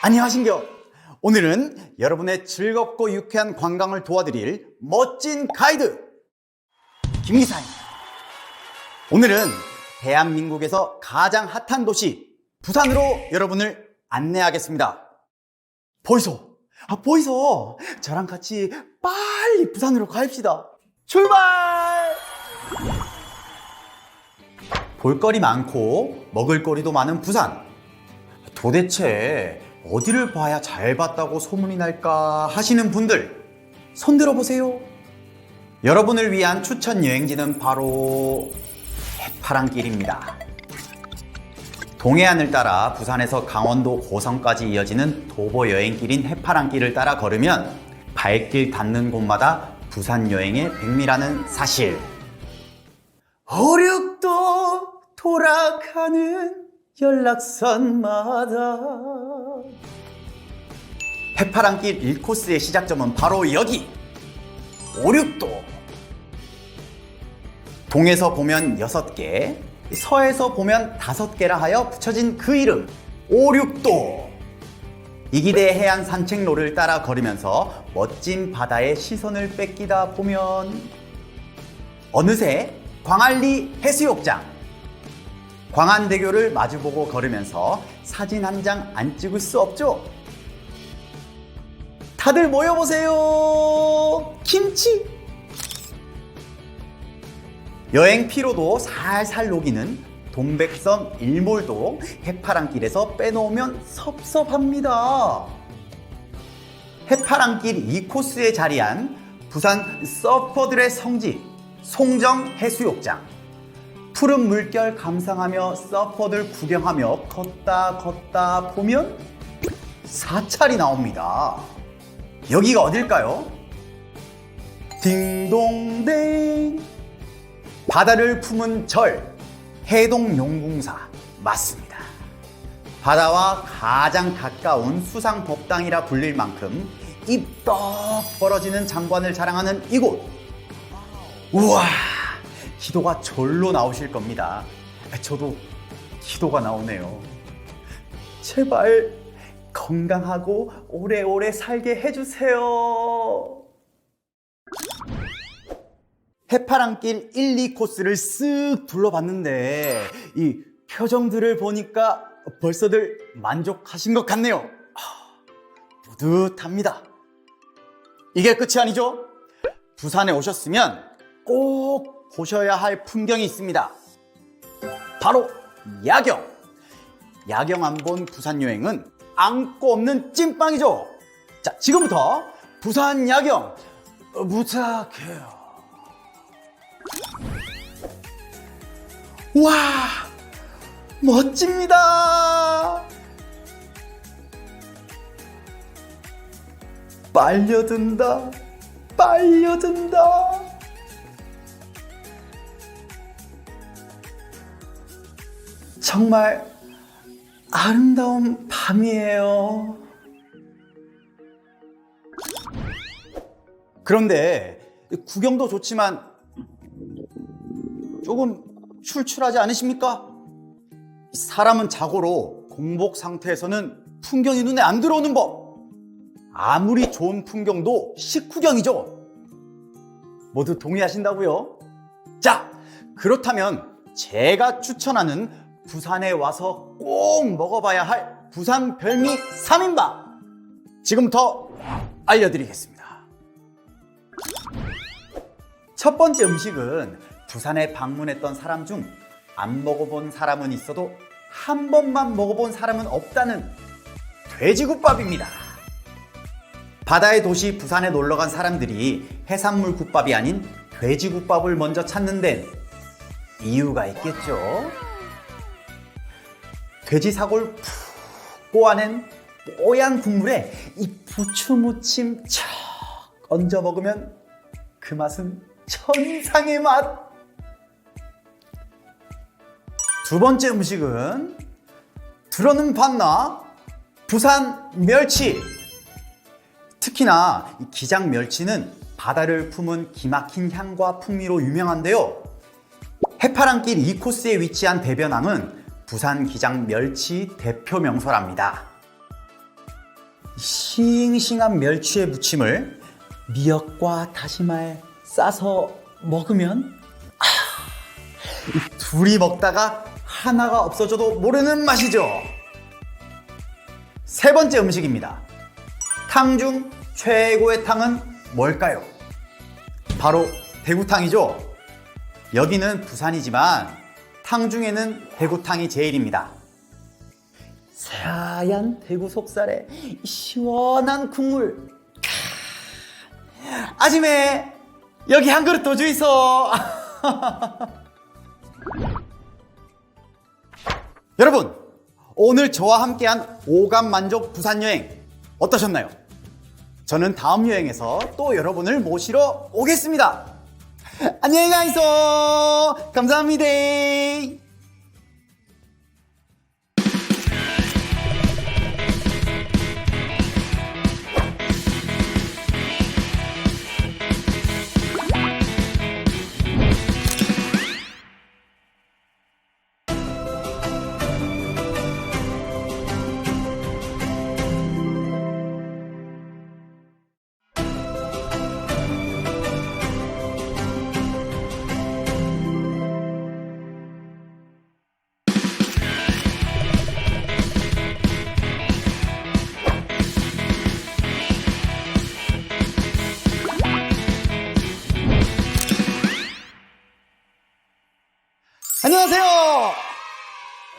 안녕하신겨. 오늘은 여러분의 즐겁고 유쾌한 관광을 도와드릴 멋진 가이드 김기사입니다. 오늘은 대한민국에서 가장 핫한 도시 부산으로 여러분을 안내하겠습니다. 보이소? 보이소? 저랑 같이 빨리 부산으로 가입시다. 출발! 볼거리 많고 먹을거리도 많은 부산. 도대체 어디를 봐야 잘 봤다고 소문이 날까 하시는 분들 손 들어보세요. 여러분을 위한 추천 여행지는 바로 해파랑길입니다. 동해안을 따라 부산에서 강원도 고성까지 이어지는 도보 여행길인 해파랑길을 따라 걸으면 발길 닿는 곳마다 부산 여행의 백미라는 사실. 어륙도 돌아가는 연락선마다 해파랑길 1코스의 시작점은 바로 여기 오륙도. 동에서 보면 6개, 서에서 보면 5개라 하여 붙여진 그 이름 오륙도. 이기대 해안 산책로를 따라 걸으면서 멋진 바다에 시선을 뺏기다 보면 어느새 광안리 해수욕장. 광안대교를 마주보고 걸으면서 사진 한 장 안 찍을 수 없죠? 다들 모여보세요. 김치. 여행 피로도 살살 녹이는 동백섬 일몰도 해파랑길에서 빼놓으면 섭섭합니다. 해파랑길 2코스에 자리한 부산 서퍼들의 성지 송정 해수욕장. 푸른 물결 감상하며 서퍼들 구경하며 걷다 보면 사찰이 나옵니다. 여기가 어딜까요? 딩동댕. 바다를 품은 절 해동용궁사 맞습니다. 바다와 가장 가까운 수상법당이라 불릴 만큼 입 떡 벌어지는 장관을 자랑하는 이곳. 우와, 기도가 절로 나오실 겁니다. 저도 기도가 나오네요. 제발 건강하고 오래오래 살게 해주세요. 해파랑길 1, 2코스를 쓱 둘러봤는데 이 표정들을 보니까 벌써들 만족하신 것 같네요. 뿌듯합니다. 이게 끝이 아니죠? 부산에 오셨으면 꼭 보셔야 할 풍경이 있습니다. 바로 야경. 야경 안 본 부산 여행은 안고 없는 찐빵이죠. 자, 지금부터 부산 야경 부탁해요. 와, 멋집니다. 빨려든다. 정말 아름다운 밤이에요. 그런데 구경도 좋지만 조금 출출하지 않으십니까? 사람은 자고로 공복 상태에서는 풍경이 눈에 안 들어오는 법. 아무리 좋은 풍경도 식후경이죠. 모두 동의하신다고요? 자, 그렇다면 제가 추천하는 부산에 와서 꼭 먹어봐야 할 부산 별미 3인방 지금부터 알려드리겠습니다. 첫 번째 음식은 부산에 방문했던 사람 중 안 먹어본 사람은 있어도 한 번만 먹어본 사람은 없다는 돼지국밥입니다. 바다의 도시 부산에 놀러간 사람들이 해산물 국밥이 아닌 돼지국밥을 먼저 찾는 데는 이유가 있겠죠. 돼지 사골 푹 꼬아낸 뽀얀 국물에 이 부추무침 척 얹어 먹으면 그 맛은 천상의 맛. 두 번째 음식은 들어는 봤나? 부산 멸치. 특히나 이 기장 멸치는 바다를 품은 기막힌 향과 풍미로 유명한데요. 해파랑길 2코스에 위치한 대변항은 부산 기장 멸치 대표 명소랍니다. 싱싱한 멸치의 무침을 미역과 다시마에 싸서 먹으면 이 둘이 먹다가 하나가 없어져도 모르는 맛이죠. 세 번째 음식입니다. 탕 중 최고의 탕은 뭘까요? 바로 대구탕이죠. 여기는 부산이지만 탕 중에는 대구탕이 제일입니다. 새하얀 대구 속살에 시원한 국물. 아줌매, 여기 한 그릇 더 주이소. 여러분, 오늘 저와 함께한 오감만족 부산 여행 어떠셨나요? 저는 다음 여행에서 또 여러분을 모시러 오겠습니다. 안녕히 가이소. 감사합니다. 안녕하세요.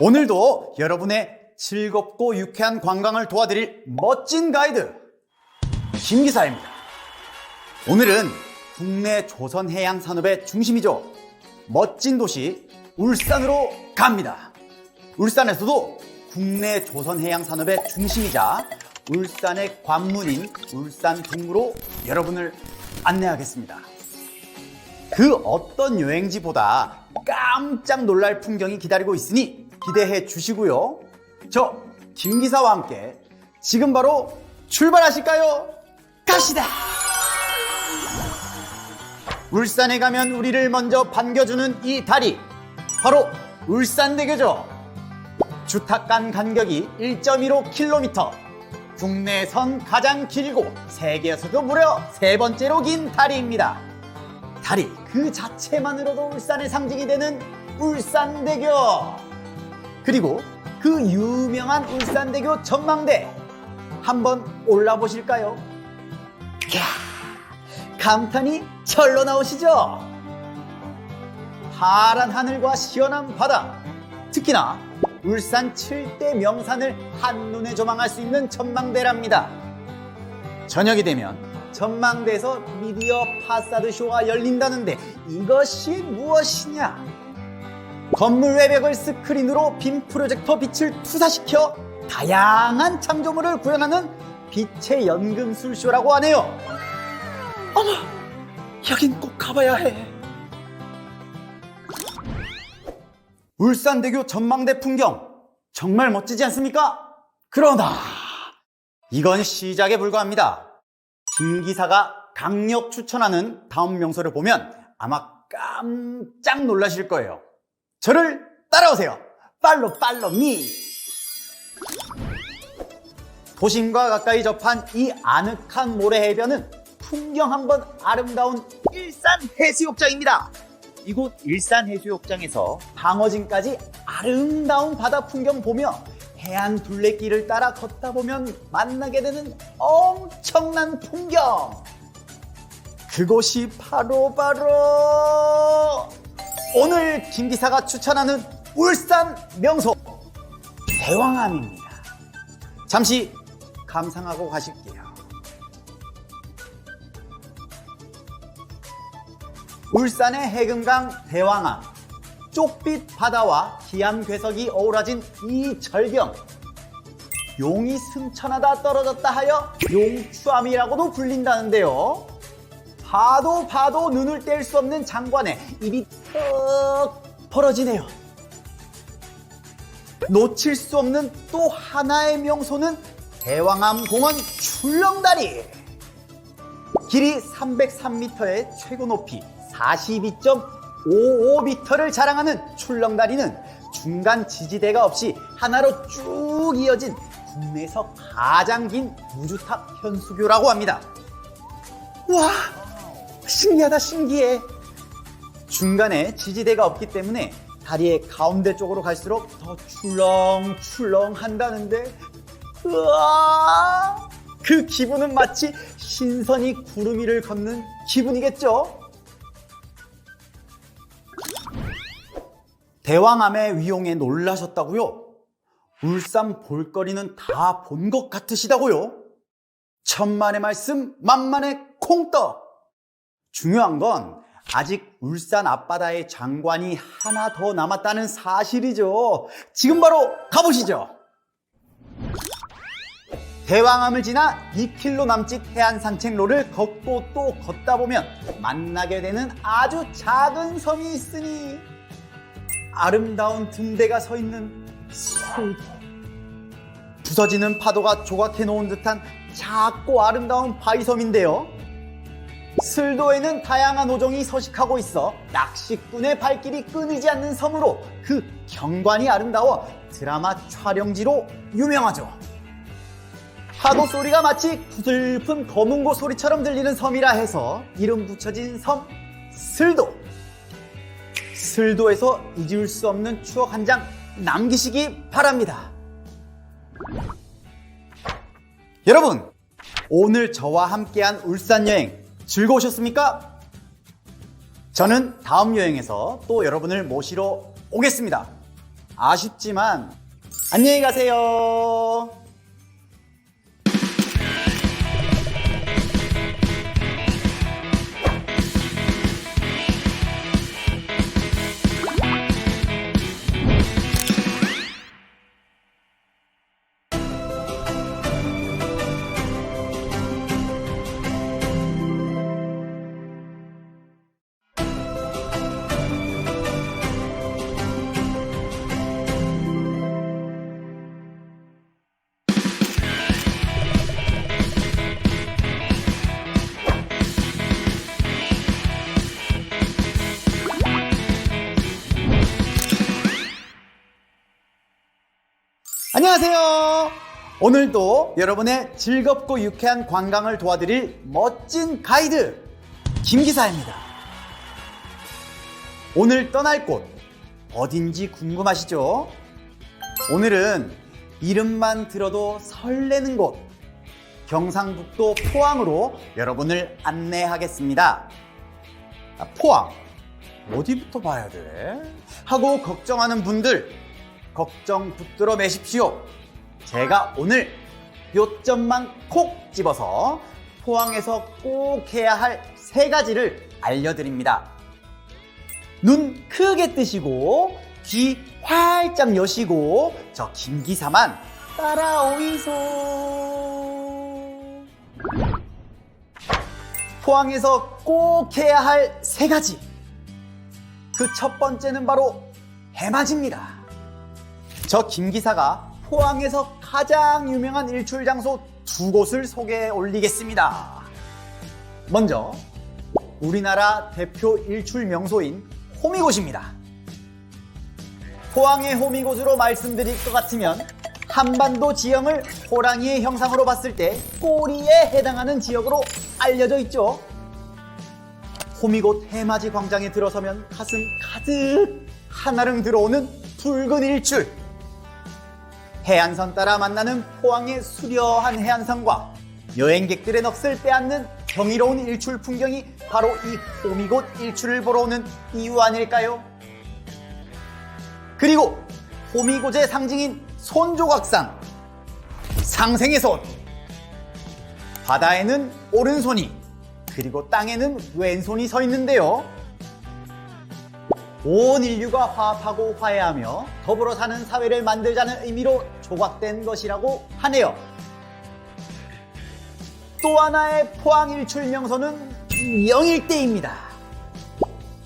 오늘도 여러분의 즐겁고 유쾌한 관광을 도와드릴 멋진 가이드 김기사입니다. 오늘은 국내 조선해양산업의 중심이죠. 멋진 도시 울산으로 갑니다. 울산에서도 국내 조선해양산업의 중심이자 울산의 관문인 울산동으로 여러분을 안내하겠습니다. 그 어떤 여행지보다 깜짝 놀랄 풍경이 기다리고 있으니 기대해 주시고요. 저 김기사와 함께 지금 바로 출발하실까요? 가시다! 울산에 가면 우리를 먼저 반겨주는 이 다리, 바로 울산대교죠. 주택간 간격이 1.15km, 국내선 가장 길고 세계에서도 무려 세 번째로 긴 다리입니다. 다리 그 자체만으로도 울산의 상징이 되는 울산대교, 그리고 그 유명한 울산대교 전망대 한번 올라보실까요? 이야, 감탄이 절로 나오시죠? 파란 하늘과 시원한 바다, 특히나 울산 7대 명산을 한눈에 조망할 수 있는 전망대랍니다. 저녁이 되면 전망대에서 미디어 파사드 쇼가 열린다는데 이것이 무엇이냐? 건물 외벽을 스크린으로 빔 프로젝터 빛을 투사시켜 다양한 창조물을 구현하는 빛의 연금술쇼라고 하네요. 어머, 여긴 꼭 가봐야 해. 울산대교 전망대 풍경 정말 멋지지 않습니까? 그러나 이건 시작에 불과합니다. 김 기사가 강력 추천하는 다음 명소를 보면 아마 깜짝 놀라실 거예요. 저를 따라오세요. 팔로 미. 도심과 가까이 접한 이 아늑한 모래 해변은 풍경 한번 아름다운 일산해수욕장입니다. 이곳 일산해수욕장에서 방어진까지 아름다운 바다 풍경 보며 해안 둘레길을 따라 걷다 보면 만나게 되는 엄청난 풍경, 그곳이 바로 오늘 김 기사가 추천하는 울산 명소 대왕암입니다. 잠시 감상하고 가실게요. 울산의 해금강 대왕암, 쪽빛 바다와 기암 괴석이 어우러진 이 절경, 용이 승천하다 떨어졌다 하여 용추암이라고도 불린다는데요. 봐도 눈을 뗄 수 없는 장관에 입이 턱 벌어지네요. 놓칠 수 없는 또 하나의 명소는 대왕암 공원 출렁다리. 길이 303m의 최고 높이 42.55m를 자랑하는 출렁다리는 중간 지지대가 없이 하나로 쭉 이어진 국내에서 가장 긴 우주탑 현수교라고 합니다. 와, 신기하다, 신기해. 중간에 지지대가 없기 때문에 다리의 가운데 쪽으로 갈수록 더 출렁출렁 한다는데, 우와, 그 기분은 마치 신선이 구름 위를 걷는 기분이겠죠? 대왕암의 위용에 놀라셨다고요? 울산 볼거리는 다 본 것 같으시다고요? 천만의 말씀, 만만의 콩떡! 중요한 건 아직 울산 앞바다에 장관이 하나 더 남았다는 사실이죠. 지금 바로 가보시죠. 대왕암을 지나 2km 남짓 해안 산책로를 걷고 또 걷다 보면 만나게 되는 아주 작은 섬이 있으니 아름다운 등대가 서 있는 슬도. 부서지는 파도가 조각해 놓은 듯한 작고 아름다운 바위섬인데요. 슬도에는 다양한 어종이 서식하고 있어 낚시꾼의 발길이 끊이지 않는 섬으로 그 경관이 아름다워 드라마 촬영지로 유명하죠. 파도 소리가 마치 구슬픈 검은고 소리처럼 들리는 섬이라 해서 이름 붙여진 섬 슬도. 슬도에서 잊을 수 없는 추억 한 장 남기시기 바랍니다. 여러분, 오늘 저와 함께한 울산 여행 즐거우셨습니까? 저는 다음 여행에서 또 여러분을 모시러 오겠습니다. 아쉽지만 안녕히 가세요. 안녕하세요. 오늘도 여러분의 즐겁고 유쾌한 관광을 도와드릴 멋진 가이드 김기사입니다. 오늘 떠날 곳 어딘지 궁금하시죠? 오늘은 이름만 들어도 설레는 곳 경상북도 포항으로 여러분을 안내하겠습니다. 포항 어디부터 봐야 돼? 하고 걱정하는 분들 걱정 붙들어 매십시오. 제가 오늘 요점만 콕 집어서 포항에서 꼭 해야 할 3가지를 알려드립니다. 눈 크게 뜨시고 귀 활짝 여시고 저 김기사만 따라오이소. 포항에서 꼭 해야 할 3가지. 그 첫 번째는 바로 해맞이입니다. 저 김기사가 포항에서 가장 유명한 일출 장소 2곳을 소개해 올리겠습니다. 먼저 우리나라 대표 일출 명소인 호미곶입니다. 포항의 호미곶으로 말씀드릴 것 같으면 한반도 지형을 호랑이의 형상으로 봤을 때 꼬리에 해당하는 지역으로 알려져 있죠. 호미곶 해맞이 광장에 들어서면 가슴 가득 한아름 들어오는 붉은 일출. 해안선 따라 만나는 포항의 수려한 해안선과 여행객들의 넋을 빼앗는 경이로운 일출 풍경이 바로 이 호미곶 일출을 보러 오는 이유 아닐까요? 그리고 호미곶의 상징인 손조각상, 상생의 손. 바다에는 오른손이, 그리고 땅에는 왼손이 서 있는데요. 온 인류가 화합하고 화해하며 더불어 사는 사회를 만들자는 의미로 조각된 것이라고 하네요. 또 하나의 포항 일출 명소는 영일대입니다.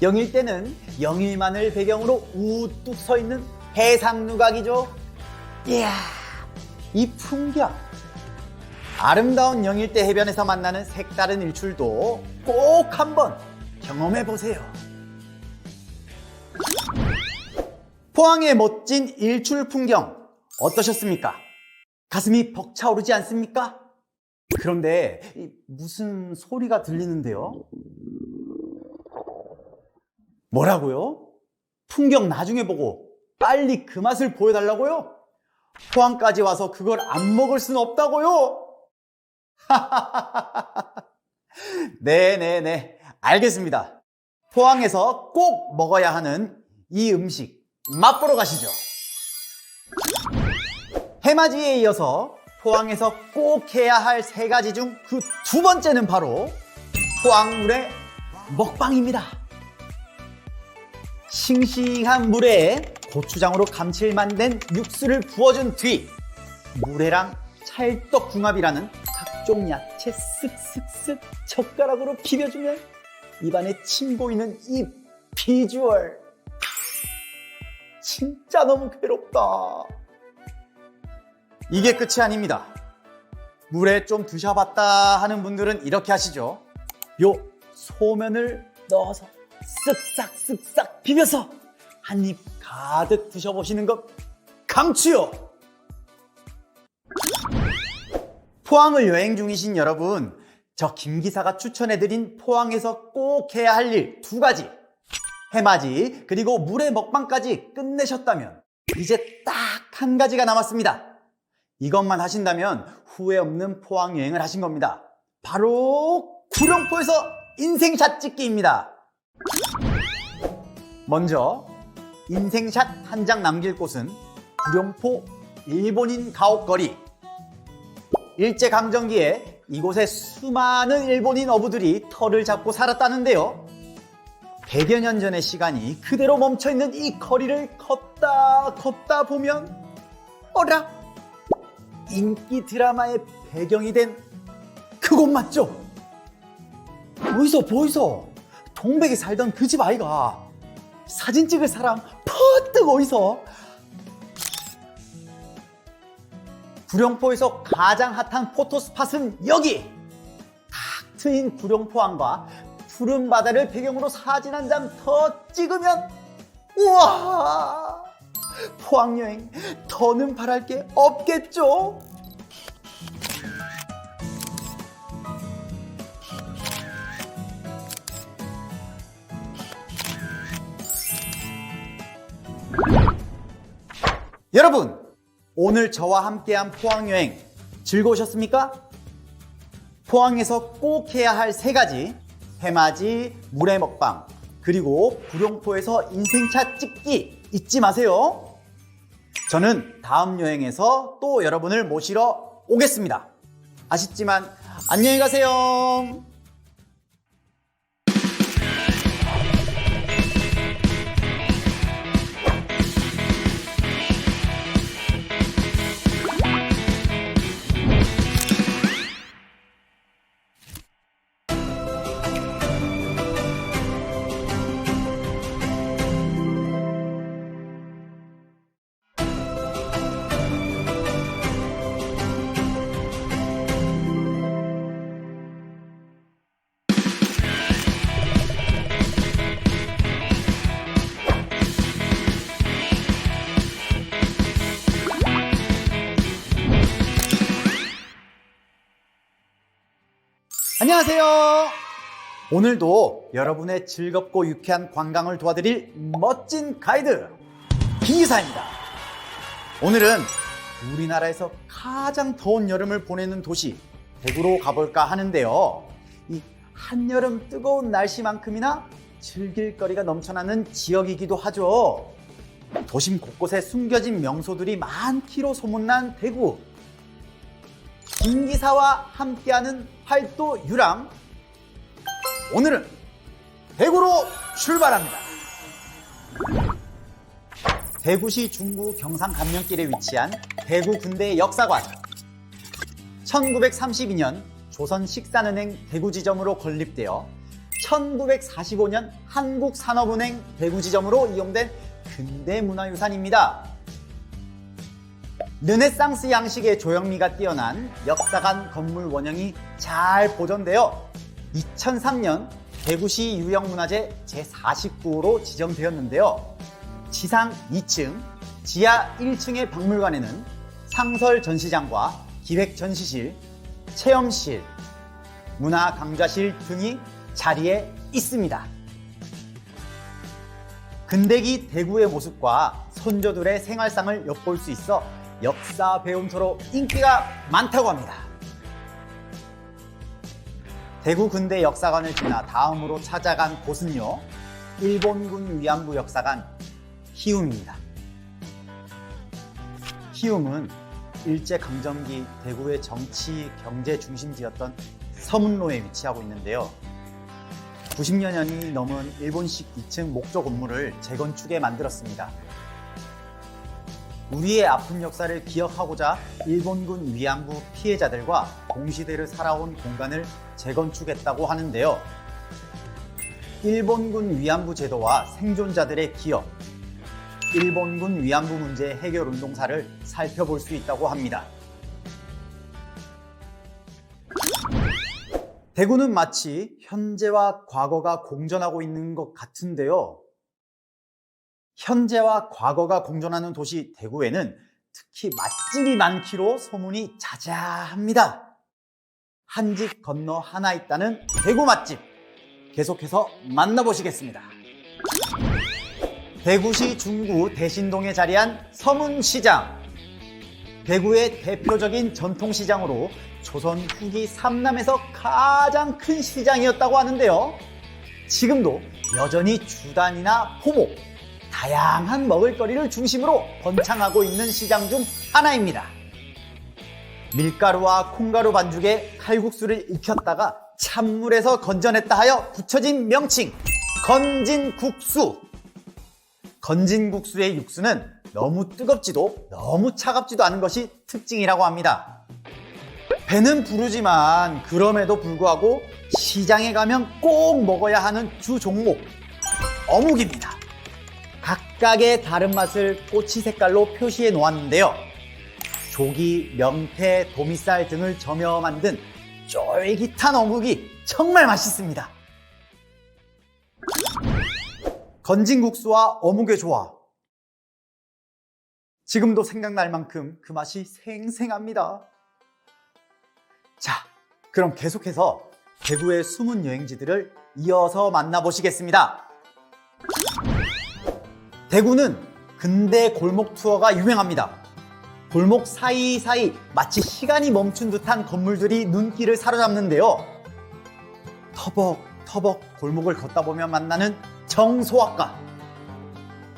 영일대는 영일만을 배경으로 우뚝 서 있는 해상 누각이죠. 이야, 이 풍경. 아름다운 영일대 해변에서 만나는 색다른 일출도 꼭 한번 경험해 보세요. 포항의 멋진 일출 풍경 어떠셨습니까? 가슴이 벅차오르지 않습니까? 그런데 무슨 소리가 들리는데요? 뭐라고요? 풍경 나중에 보고 빨리 그 맛을 보여달라고요? 포항까지 와서 그걸 안 먹을 순 없다고요? 네네네, 알겠습니다. 포항에서 꼭 먹어야 하는 이 음식 맛보러 가시죠. 해맞이에 이어서 포항에서 꼭 해야 할 3가지 중 그 2번째는 바로 포항물의 먹방입니다. 싱싱한 물에 고추장으로 감칠맛 낸 육수를 부어준 뒤 물회랑 찰떡궁합이라는 각종 야채 쓱쓱쓱 젓가락으로 비벼주면 입안에 침 고이는 이 비주얼 진짜 너무 괴롭다. 이게 끝이 아닙니다. 물에 좀 드셔봤다 하는 분들은 이렇게 하시죠. 요 소면을 넣어서 쓱싹 쓱싹 비벼서 한 입 가득 드셔보시는 것 강추요. 포항을 여행 중이신 여러분, 저 김기사가 추천해드린 포항에서 꼭 해야 할 일 2가지, 해맞이 그리고 물회 먹방까지 끝내셨다면 이제 딱 1가지가 남았습니다. 이것만 하신다면 후회 없는 포항 여행을 하신 겁니다. 바로 구룡포에서 인생샷 찍기입니다. 먼저 인생샷 한 장 남길 곳은 구룡포 일본인 가옥거리. 일제강점기에 이곳에 수많은 일본인 어부들이 터를 잡고 살았다는데요. 100여 년 전의 시간이 그대로 멈춰있는 이 거리를 걷다 보면 어라? 인기 드라마의 배경이 된 그곳 맞죠? 보이소 동백이 살던 그 집 아이가 사진 찍을 사람 퍼뜩 어디서? 구룡포에서 가장 핫한 포토스팟은 여기! 탁 트인 구룡포항과 푸른 바다를 배경으로 사진 한 장 더 찍으면 우와! 포항여행 더는 바랄 게 없겠죠? 여러분, 오늘 저와 함께한 포항여행 즐거우셨습니까? 포항에서 꼭 해야 할 3가지, 해맞이, 물회 먹방, 그리고 구룡포에서 인생샷 찍기 잊지 마세요. 저는 다음 여행에서 또 여러분을 모시러 오겠습니다. 아쉽지만 안녕히 가세요. 안녕하세요. 오늘도 여러분의 즐겁고 유쾌한 관광을 도와드릴 멋진 가이드 김기사입니다. 오늘은 우리나라에서 가장 더운 여름을 보내는 도시 대구로 가볼까 하는데요. 이 한여름 뜨거운 날씨만큼이나 즐길 거리가 넘쳐나는 지역이기도 하죠. 도심 곳곳에 숨겨진 명소들이 많기로 소문난 대구. 김기사와 함께하는 팔도 유람, 오늘은 대구로 출발합니다. 대구시 중구 경상 감면길에 위치한 대구 군대 역사관. 1932년 조선 식산은행 대구 지점으로 건립되어 1945년 한국산업은행 대구 지점으로 이용된 근대 문화유산입니다. 르네상스 양식의 조형미가 뛰어난 역사관 건물 원형이 잘 보존되어 2003년 대구시 유형문화재 제49호로 지정되었는데요. 지상 2층, 지하 1층의 박물관에는 상설 전시장과 기획 전시실, 체험실, 문화 강좌실 등이 자리에 있습니다. 근대기 대구의 모습과 선조들의 생활상을 엿볼 수 있어 역사 배움터로 인기가 많다고 합니다. 대구 근대 역사관을 지나 다음으로 찾아간 곳은요, 일본군 위안부 역사관 희움입니다. 희움은 일제강점기 대구의 정치, 경제 중심지였던 서문로에 위치하고 있는데요. 90여 년이 넘은 일본식 2층 목조 건물을 재건축해 만들었습니다. 우리의 아픈 역사를 기억하고자 일본군 위안부 피해자들과 동시대를 살아온 공간을 재건축했다고 하는데요. 일본군 위안부 제도와 생존자들의 기억, 일본군 위안부 문제 해결 운동사를 살펴볼 수 있다고 합니다. 대구는 마치 현재와 과거가 공존하고 있는 것 같은데요. 현재와 과거가 공존하는 도시 대구에는 특히 맛집이 많기로 소문이 자자합니다. 한 집 건너 하나 있다는 대구 맛집, 계속해서 만나보시겠습니다. 대구시 중구 대신동에 자리한 서문시장. 대구의 대표적인 전통시장으로 조선 후기 삼남에서 가장 큰 시장이었다고 하는데요. 지금도 여전히 주단이나 포목, 다양한 먹을거리를 중심으로 번창하고 있는 시장 중 하나입니다. 밀가루와 콩가루 반죽에 칼국수를 익혔다가 찬물에서 건져냈다 하여 붙여진 명칭, 건진국수. 건진국수의 육수는 너무 뜨겁지도 너무 차갑지도 않은 것이 특징이라고 합니다. 배는 부르지만 그럼에도 불구하고 시장에 가면 꼭 먹어야 하는 주 종목, 어묵입니다. 각각의 다른 맛을 꼬치 색깔로 표시해 놓았는데요. 조기, 명태, 도미살 등을 저며 만든 쫄깃한 어묵이 정말 맛있습니다. 건진국수와 어묵의 조화. 지금도 생각날 만큼 그 맛이 생생합니다. 자, 그럼 계속해서 대구의 숨은 여행지들을 이어서 만나보시겠습니다. 대구는 근대 골목 투어가 유명합니다. 골목 사이사이 마치 시간이 멈춘 듯한 건물들이 눈길을 사로잡는데요. 터벅터벅 골목을 걷다 보면 만나는 정소학가.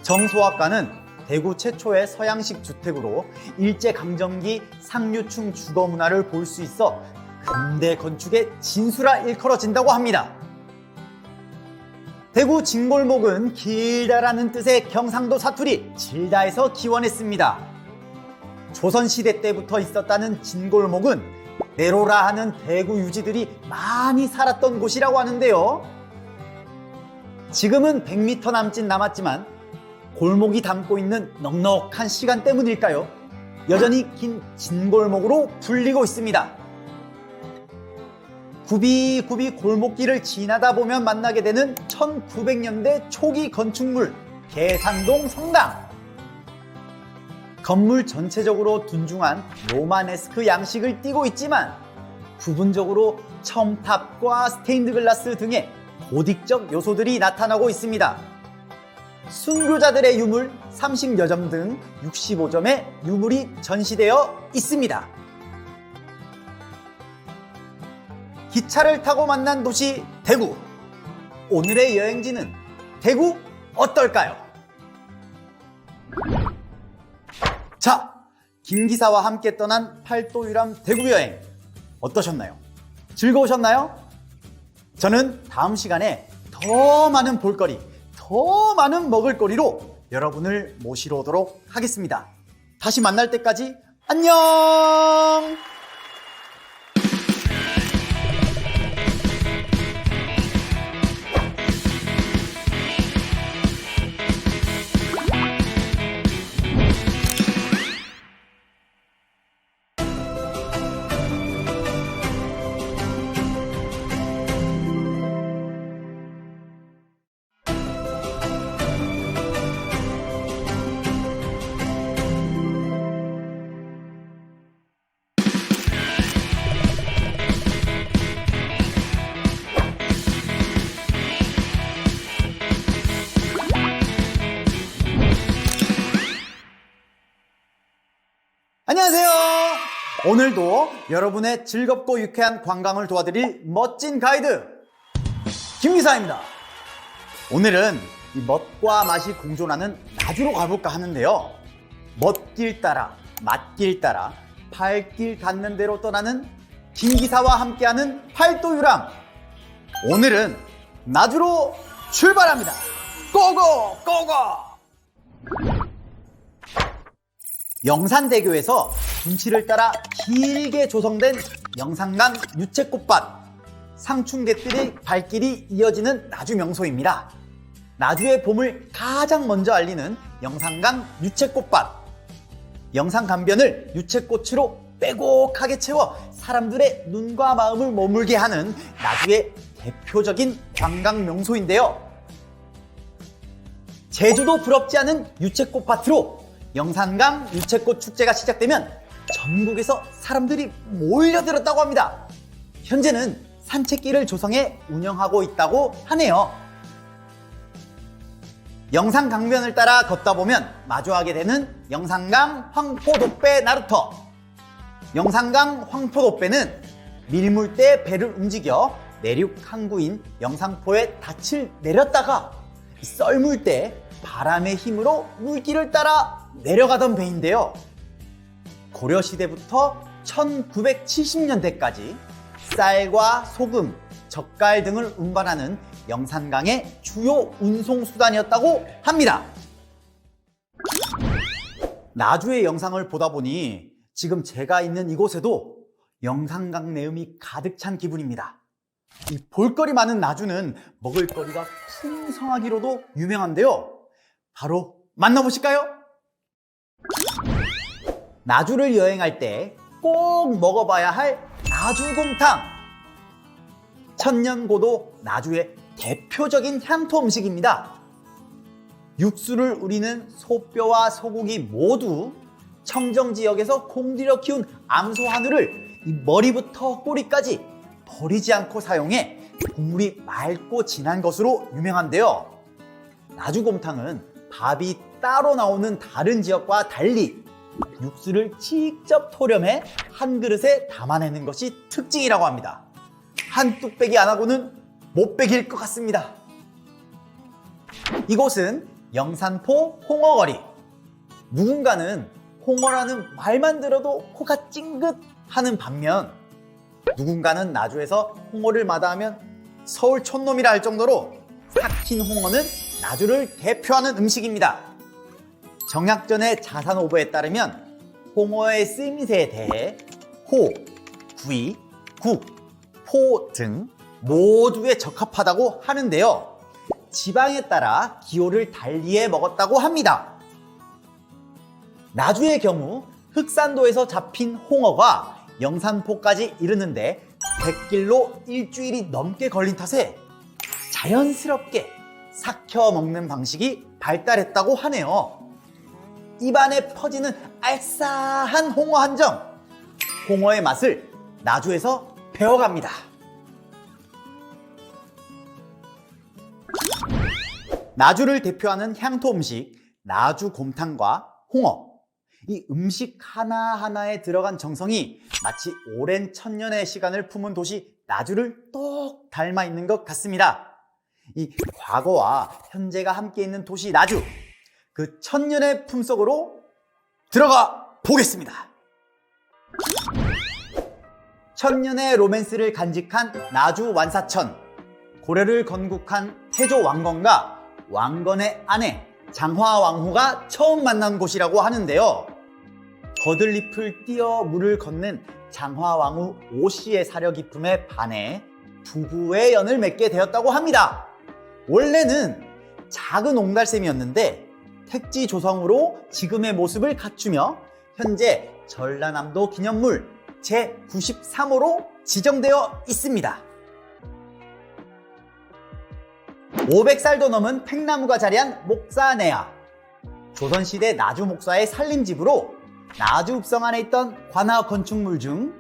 정소학가는 대구 최초의 서양식 주택으로 일제강점기 상류층 주거 문화를 볼 수 있어 근대 건축의 진수라 일컬어진다고 합니다. 대구 진골목은 길다라는 뜻의 경상도 사투리 질다에서 기원했습니다. 조선시대 때부터 있었다는 진골목은 내로라 하는 대구 유지들이 많이 살았던 곳이라고 하는데요. 지금은 100m 남짓 남았지만 골목이 담고 있는 넉넉한 시간 때문일까요? 여전히 긴 진골목으로 불리고 있습니다. 굽이굽이 골목길을 지나다 보면 만나게 되는 1900년대 초기 건축물 계산동 성당. 건물 전체적으로 둔중한 로마네스크 양식을 띠고 있지만 부분적으로 첨탑과 스테인드 글라스 등의 고딕적 요소들이 나타나고 있습니다. 순교자들의 유물 30여 점 등 65점의 유물이 전시되어 있습니다. 기차를 타고 만난 도시 대구. 오늘의 여행지는 대구 어떨까요? 자, 김 기사와 함께 떠난 팔도 유람 대구 여행 어떠셨나요? 즐거우셨나요? 저는 다음 시간에 더 많은 볼거리, 더 많은 먹을거리로 여러분을 모시러 오도록 하겠습니다. 다시 만날 때까지 안녕! 오늘도 여러분의 즐겁고 유쾌한 관광을 도와드릴 멋진 가이드 김기사입니다. 오늘은 이 멋과 맛이 공존하는 나주로 가볼까 하는데요. 멋길 따라 맛길 따라 발길 닿는 대로 떠나는 김기사와 함께하는 팔도유람. 오늘은 나주로 출발합니다. 고고 고고! 영산대교에서 둔치를 따라 길게 조성된 영산강 유채꽃밭, 상춘객들의 발길이 이어지는 나주 명소입니다. 나주의 봄을 가장 먼저 알리는 영산강 유채꽃밭. 영산 강변을 유채꽃으로 빼곡하게 채워 사람들의 눈과 마음을 머물게 하는 나주의 대표적인 관광 명소인데요. 제주도 부럽지 않은 유채꽃밭으로 영산강 유채꽃 축제가 시작되면 전국에서 사람들이 몰려들었다고 합니다. 현재는 산책길을 조성해 운영하고 있다고 하네요. 영산 강변을 따라 걷다 보면 마주하게 되는 영산강 황포도배 나루터. 영산강 황포도배는 밀물 때 배를 움직여 내륙 항구인 영산포의 닻을 내렸다가 썰물 때 바람의 힘으로 물길을 따라 내려가던 배인데요. 고려시대부터 1970년대까지 쌀과 소금, 젓갈 등을 운반하는 영산강의 주요 운송수단이었다고 합니다. 나주의 영상을 보다 보니 지금 제가 있는 이곳에도 영산강 내음이 가득 찬 기분입니다. 이 볼거리 많은 나주는 먹을거리가 풍성하기로도 유명한데요. 바로 만나보실까요? 나주를 여행할 때 꼭 먹어봐야 할 나주곰탕. 천년고도 나주의 대표적인 향토 음식입니다. 육수를 우리는 소뼈와 소고기 모두 청정지역에서 공들여 키운 암소 한우를 이 머리부터 꼬리까지 버리지 않고 사용해 국물이 맑고 진한 것으로 유명한데요. 나주곰탕은 밥이 따로 나오는 다른 지역과 달리 육수를 직접 토렴해 한 그릇에 담아내는 것이 특징이라고 합니다. 한 뚝배기 안 하고는 못 배길 것 같습니다. 이곳은 영산포 홍어거리. 누군가는 홍어라는 말만 들어도 코가 찡긋하는 반면 누군가는 나주에서 홍어를 마다하면 서울 촌놈이라 할 정도로 삭힌 홍어는 나주를 대표하는 음식입니다. 정약전의 자산오보에 따르면 홍어의 쓰임새에 대해 호, 구이, 국, 포 등 모두에 적합하다고 하는데요. 지방에 따라 기호를 달리해 먹었다고 합니다. 나주의 경우 흑산도에서 잡힌 홍어가 영산포까지 이르는데 백길로 일주일이 넘게 걸린 탓에 자연스럽게 삭혀 먹는 방식이 발달했다고 하네요. 입안에 퍼지는 알싸한 홍어 한정. 홍어의 맛을 나주에서 배워갑니다. 나주를 대표하는 향토 음식 나주곰탕과 홍어. 이 음식 하나하나에 들어간 정성이 마치 오랜 천년의 시간을 품은 도시 나주를 똑 닮아 있는 것 같습니다. 이 과거와 현재가 함께 있는 도시 나주, 그 천년의 품속으로 들어가 보겠습니다. 천년의 로맨스를 간직한 나주 완사천. 고려를 건국한 태조 왕건과 왕건의 아내 장화왕후가 처음 만난 곳이라고 하는데요. 거들잎을 띄어 물을 건넨 장화왕후 오씨의 사려 깊음에 반해 부부의 연을 맺게 되었다고 합니다. 원래는 작은 옹달샘이었는데 택지 조성으로 지금의 모습을 갖추며 현재 전라남도 기념물 제93호로 지정되어 있습니다. 500살도 넘은 팽나무가 자리한 목사내야. 조선시대 나주 목사의 살림집으로 나주 읍성 안에 있던 관하 건축물 중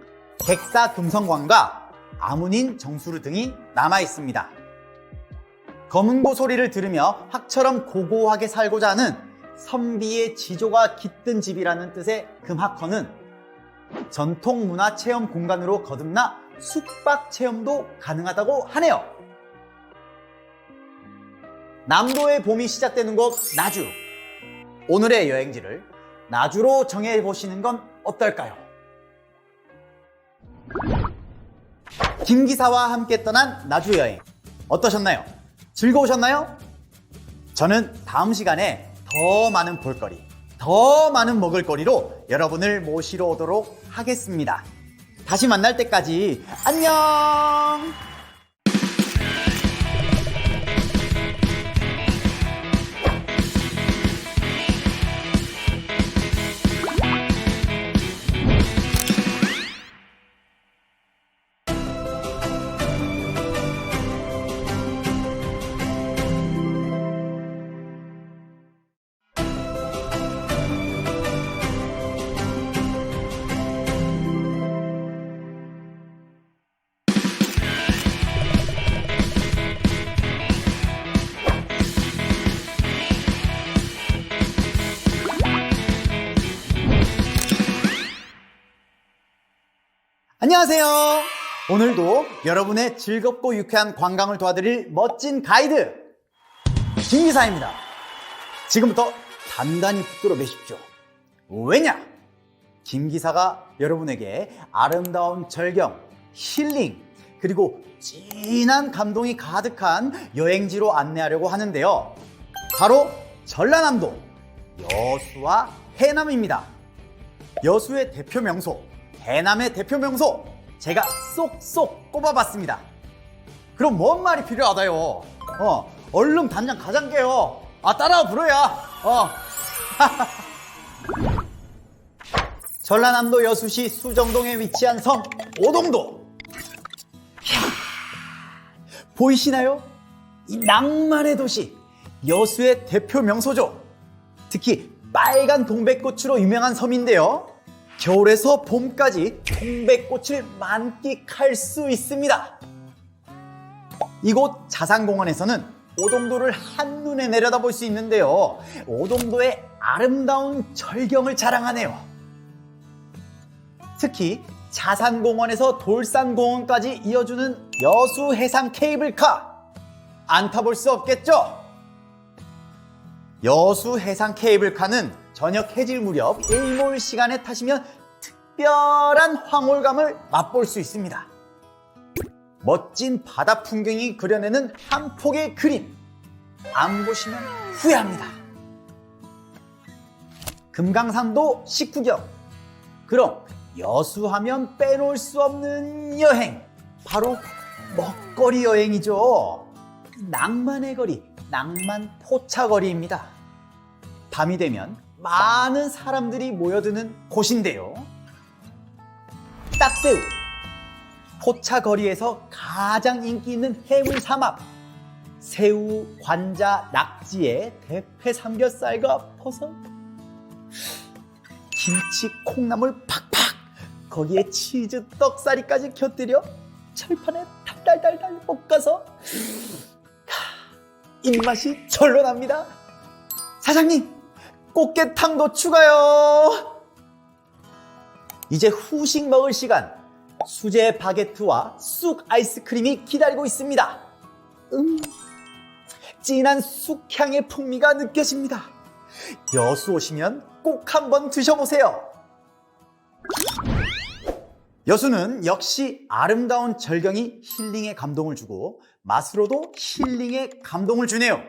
백사 금성관과 아문인 정수루 등이 남아 있습니다. 검은고 소리를 들으며 학처럼 고고하게 살고자 하는 선비의 지조가 깃든 집이라는 뜻의 금학헌은 전통 문화 체험 공간으로 거듭나 숙박 체험도 가능하다고 하네요. 남도의 봄이 시작되는 곳 나주. 오늘의 여행지를 나주로 정해보시는 건 어떨까요? 김 기사와 함께 떠난 나주 여행 어떠셨나요? 즐거우셨나요? 저는 다음 시간에 더 많은 볼거리, 더 많은 먹을거리로 여러분을 모시러 오도록 하겠습니다. 다시 만날 때까지 안녕! 안녕하세요. 오늘도 여러분의 즐겁고 유쾌한 관광을 도와드릴 멋진 가이드 김기사입니다. 지금부터 단단히 붙들어 매십시오. 왜냐? 김기사가 여러분에게 아름다운 절경, 힐링, 그리고 진한 감동이 가득한 여행지로 안내하려고 하는데요. 바로 전라남도 여수와 해남입니다. 여수의 대표 명소, 해남의 대표 명소 제가 쏙쏙 꼽아봤습니다. 그럼 뭔 말이 필요하다요? 얼른 단장 가장게요. 따라와 불어야. 전라남도 여수시 수정동에 위치한 섬 오동도. 보이시나요? 이 낭만의 도시 여수의 대표 명소죠. 특히 빨간 동백꽃으로 유명한 섬인데요. 겨울에서 봄까지 동백꽃을 만끽할 수 있습니다. 이곳 자산공원에서는 오동도를 한눈에 내려다볼 수 있는데요. 오동도의 아름다운 절경을 자랑하네요. 특히 자산공원에서 돌산공원까지 이어주는 여수 해상 케이블카 안 타볼 수 없겠죠? 여수 해상 케이블카는 저녁 해질 무렵 일몰 시간에 타시면 특별한 황홀감을 맛볼 수 있습니다. 멋진 바다 풍경이 그려내는 한 폭의 그림, 안 보시면 후회합니다. 금강산도 식후경. 그럼 여수하면 빼놓을 수 없는 여행, 바로 먹거리 여행이죠. 낭만의 거리, 낭만 포차거리입니다. 밤이 되면 많은 사람들이 모여드는 곳인데요. 딱새우, 포차거리에서 가장 인기 있는 해물 삼합, 새우, 관자, 낙지에 대패 삼겹살과 버섯, 김치, 콩나물 팍팍, 거기에 치즈 떡사리까지 곁들여 철판에 달달달달 볶아서 입맛이 절로 납니다. 사장님, 꽃게탕도 추가요. 이제 후식 먹을 시간. 수제 바게트와 쑥 아이스크림이 기다리고 있습니다. 진한 쑥향의 풍미가 느껴집니다. 여수 오시면 꼭 한번 드셔보세요. 여수는 역시 아름다운 절경이 힐링의 감동을 주고 맛으로도 힐링의 감동을 주네요.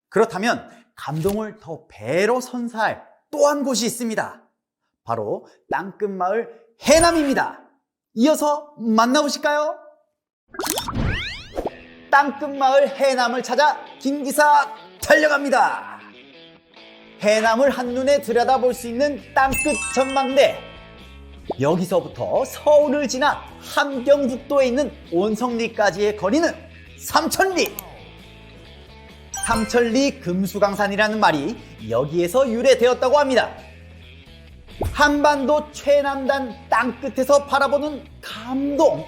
그렇다면 감동을 더 배로 선사할 또 한 곳이 있습니다. 바로 땅끝마을 해남입니다. 이어서 만나보실까요? 땅끝마을 해남을 찾아 김기사 달려갑니다. 해남을 한눈에 들여다볼 수 있는 땅끝 전망대. 여기서부터 서울을 지나 함경북도에 있는 온성리까지의 거리는 3,000리. 삼천리 금수강산이라는 말이 여기에서 유래되었다고 합니다. 한반도 최남단 땅끝에서 바라보는 감동,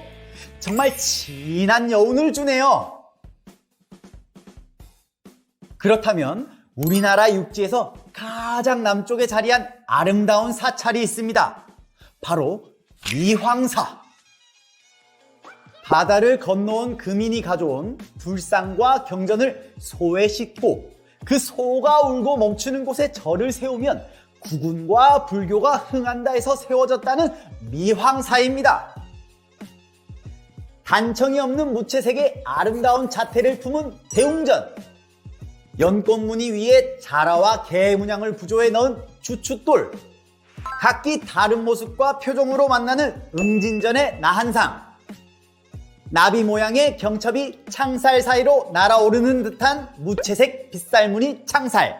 정말 진한 여운을 주네요. 그렇다면 우리나라 육지에서 가장 남쪽에 자리한 아름다운 사찰이 있습니다. 바로 미황사. 바다를 건너온 금인이 가져온 불상과 경전을 소에 싣고 그 소가 울고 멈추는 곳에 절을 세우면 국운과 불교가 흥한다 해서 세워졌다는 미황사입니다. 단청이 없는 무채색의 아름다운 자태를 품은 대웅전, 연꽃무늬 위에 자라와 개 문양을 부조해 넣은 주춧돌, 각기 다른 모습과 표정으로 만나는 응진전의 나한상, 나비 모양의 경첩이 창살 사이로 날아오르는 듯한 무채색 빗살무늬 창살,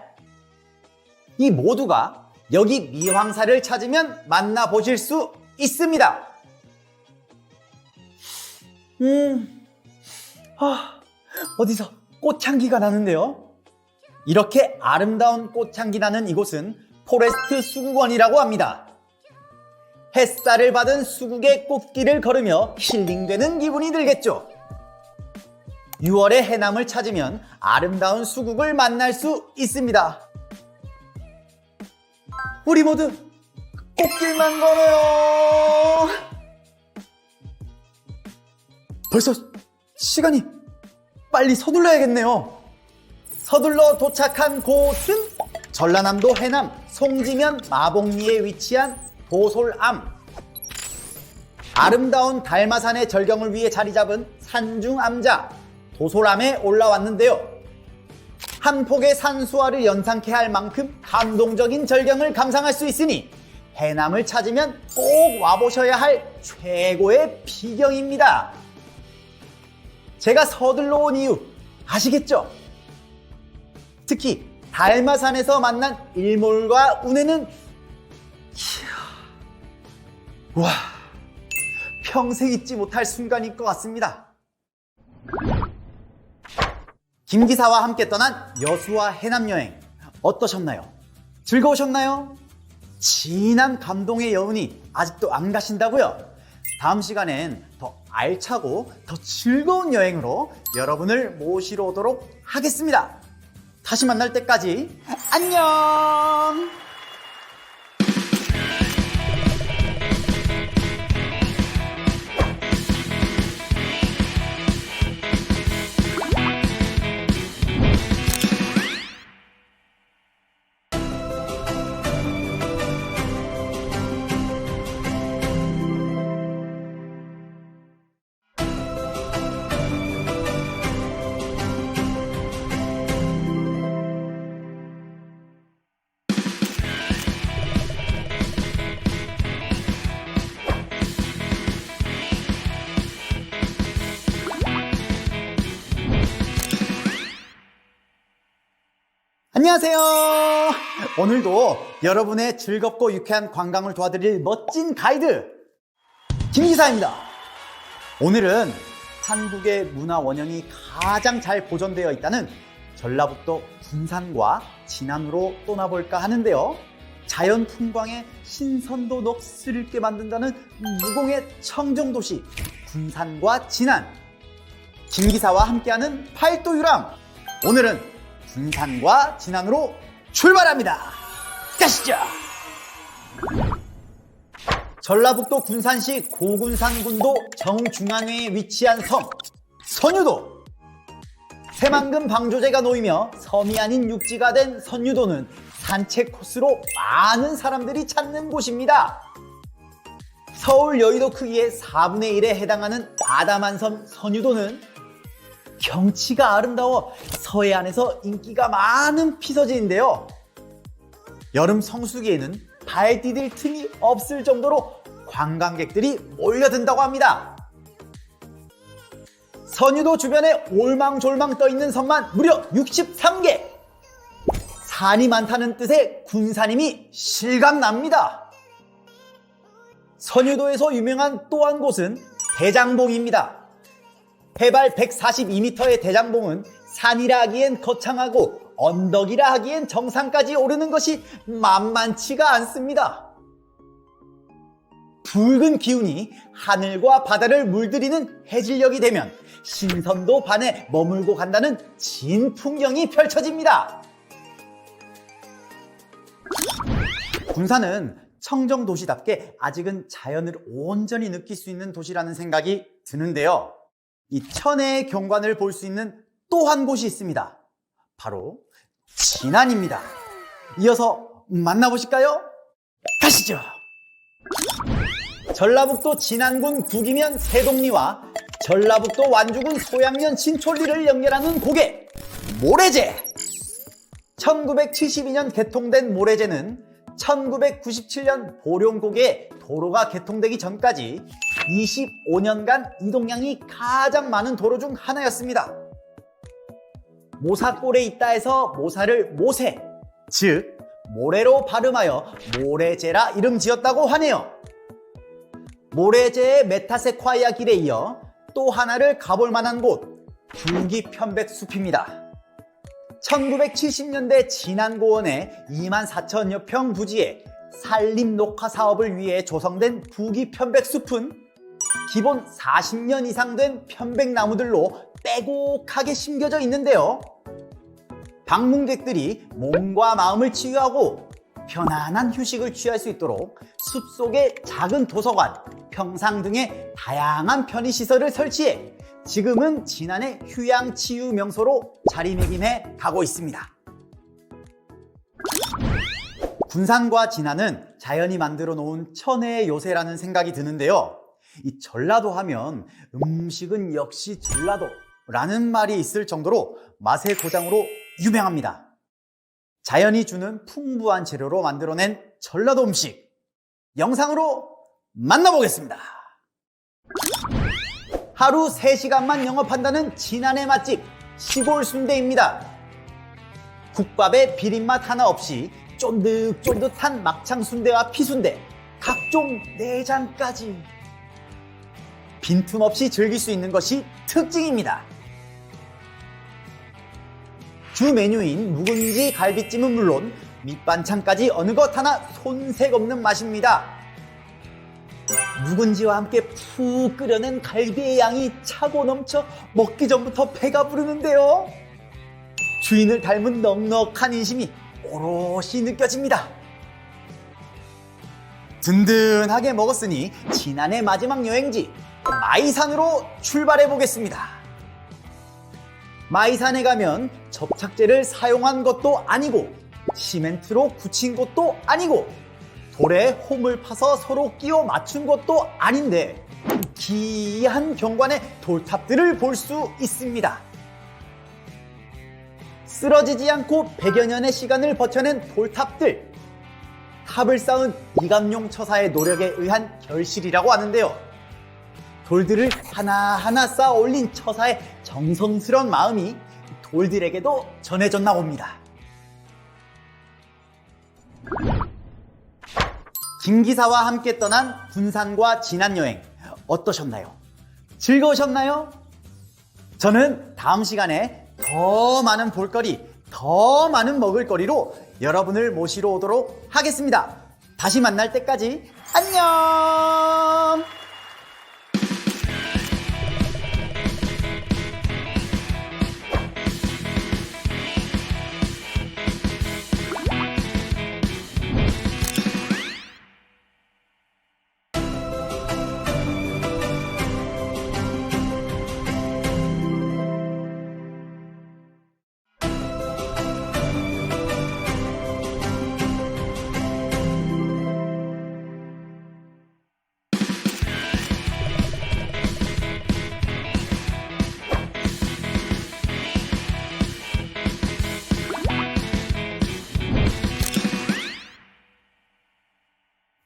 이 모두가 여기 미황사를 찾으면 만나보실 수 있습니다. 어디서 꽃향기가 나는데요? 이렇게 아름다운 꽃향기 나는 이곳은 포레스트 수국원이라고 합니다. 햇살을 받은 수국의 꽃길을 걸으며 힐링되는 기분이 들겠죠. 6월의 해남을 찾으면 아름다운 수국을 만날 수 있습니다. 우리 모두 꽃길만 걸어요. 벌써 시간이 빨리 서둘러야겠네요. 서둘러 도착한 곳은 전라남도 해남 송지면 마봉리에 위치한 도솔암. 아름다운 달마산의 절경을 위해 자리 잡은 산중암자 도솔암에 올라왔는데요. 한 폭의 산수화를 연상케 할 만큼 감동적인 절경을 감상할 수 있으니 해남을 찾으면 꼭 와보셔야 할 최고의 비경입니다. 제가 서둘러 온 이유 아시겠죠? 특히 달마산에서 만난 일몰과 운해는 와, 평생 잊지 못할 순간일 것 같습니다. 김 기사와 함께 떠난 여수와 해남 여행 어떠셨나요? 즐거우셨나요? 진한 감동의 여운이 아직도 안 가신다고요? 다음 시간엔 더 알차고 더 즐거운 여행으로 여러분을 모시러 오도록 하겠습니다. 다시 만날 때까지 안녕! 안녕하세요. 오늘도 여러분의 즐겁고 유쾌한 관광을 도와드릴 멋진 가이드 김기사입니다. 오늘은 한국의 문화 원형이 가장 잘 보존되어 있다는 전라북도 군산과 진안으로 떠나볼까 하는데요. 자연 풍광에 신선도 녹슬게 만든다는 무공의 청정도시 군산과 진안, 김기사와 함께하는 팔도 유람. 오늘은 군산과 진안으로 출발합니다. 가시죠. 전라북도 군산시 고군산군도 정중앙에 위치한 섬 선유도. 새만금 방조제가 놓이며 섬이 아닌 육지가 된 선유도는 산책 코스로 많은 사람들이 찾는 곳입니다. 서울 여의도 크기의 4분의 1에 해당하는 아담한 섬 선유도는 경치가 아름다워 서해안에서 인기가 많은 피서지인데요. 여름 성수기에는 발 디딜 틈이 없을 정도로 관광객들이 몰려든다고 합니다. 선유도 주변에 올망졸망 떠있는 섬만 무려 63개. 산이 많다는 뜻의 군산임이 실감납니다. 선유도에서 유명한 또 한 곳은 대장봉입니다. 해발 142m의 대장봉은 산이라 하기엔 거창하고 언덕이라 하기엔 정상까지 오르는 것이 만만치가 않습니다. 붉은 기운이 하늘과 바다를 물들이는 해질녘이 되면 신선도 반에 머물고 간다는 진 풍경이 펼쳐집니다. 군산은 청정도시답게 아직은 자연을 온전히 느낄 수 있는 도시라는 생각이 드는데요. 이 천혜의 경관을 볼 수 있는 또 한 곳이 있습니다. 바로 진안입니다. 이어서 만나보실까요? 가시죠. 전라북도 진안군 북이면 세동리와 전라북도 완주군 소양면 진촌리를 연결하는 고개 모래제. 1972년 개통된 모래제는 1997년 보령고개에 도로가 개통되기 전까지 25년간 이동량이 가장 많은 도로 중 하나였습니다. 모사골에 있다 해서 모사를 모세, 즉 모래로 발음하여 모래제라 이름 지었다고 하네요. 모래제의 메타세콰이아 길에 이어 또 하나를 가볼 만한 곳, 부기편백숲입니다. 1970년대 진안고원의 24,000여 평 부지에 산림 녹화 사업을 위해 조성된 부기편백숲은 기본 40년 이상 된 편백나무들로 빼곡하게 심겨져 있는데요. 방문객들이 몸과 마음을 치유하고 편안한 휴식을 취할 수 있도록 숲속에 작은 도서관, 평상 등의 다양한 편의시설을 설치해 지금은 진안의 휴양치유 명소로 자리매김해 가고 있습니다. 군산과 진안은 자연이 만들어 놓은 천혜의 요새라는 생각이 드는데요. 이 전라도 하면 음식은 역시 전라도라는 말이 있을 정도로 맛의 고장으로 유명합니다. 자연이 주는 풍부한 재료로 만들어낸 전라도 음식 영상으로 만나보겠습니다. 하루 3시간만 영업한다는 진안의 맛집 시골 순대입니다. 국밥에 비린맛 하나 없이 쫀득쫀득한 막창 순대와 피순대, 각종 내장까지 빈틈없이 즐길 수 있는 것이 특징입니다. 주 메뉴인 묵은지 갈비찜은 물론 밑반찬까지 어느 것 하나 손색 없는 맛입니다. 묵은지와 함께 푹 끓여낸 갈비의 양이 차고 넘쳐 먹기 전부터 배가 부르는데요. 주인을 닮은 넉넉한 인심이 오롯이 느껴집니다. 든든하게 먹었으니 진안의 마지막 여행지 마이산으로 출발해 보겠습니다. 마이산에 가면 접착제를 사용한 것도 아니고 시멘트로 굳힌 것도 아니고 돌에 홈을 파서 서로 끼워 맞춘 것도 아닌데 기이한 경관의 돌탑들을 볼 수 있습니다. 쓰러지지 않고 100여 년의 시간을 버텨낸 돌탑들, 탑을 쌓은 이감용 처사의 노력에 의한 결실이라고 하는데요. 돌들을 하나하나 쌓아 올린 처사의 정성스러운 마음이 돌들에게도 전해졌나 봅니다. 김기사와 함께 떠난 군산과 진안 여행 어떠셨나요? 즐거우셨나요? 저는 다음 시간에 더 많은 볼거리, 더 많은 먹을거리로 여러분을 모시러 오도록 하겠습니다. 다시 만날 때까지 안녕!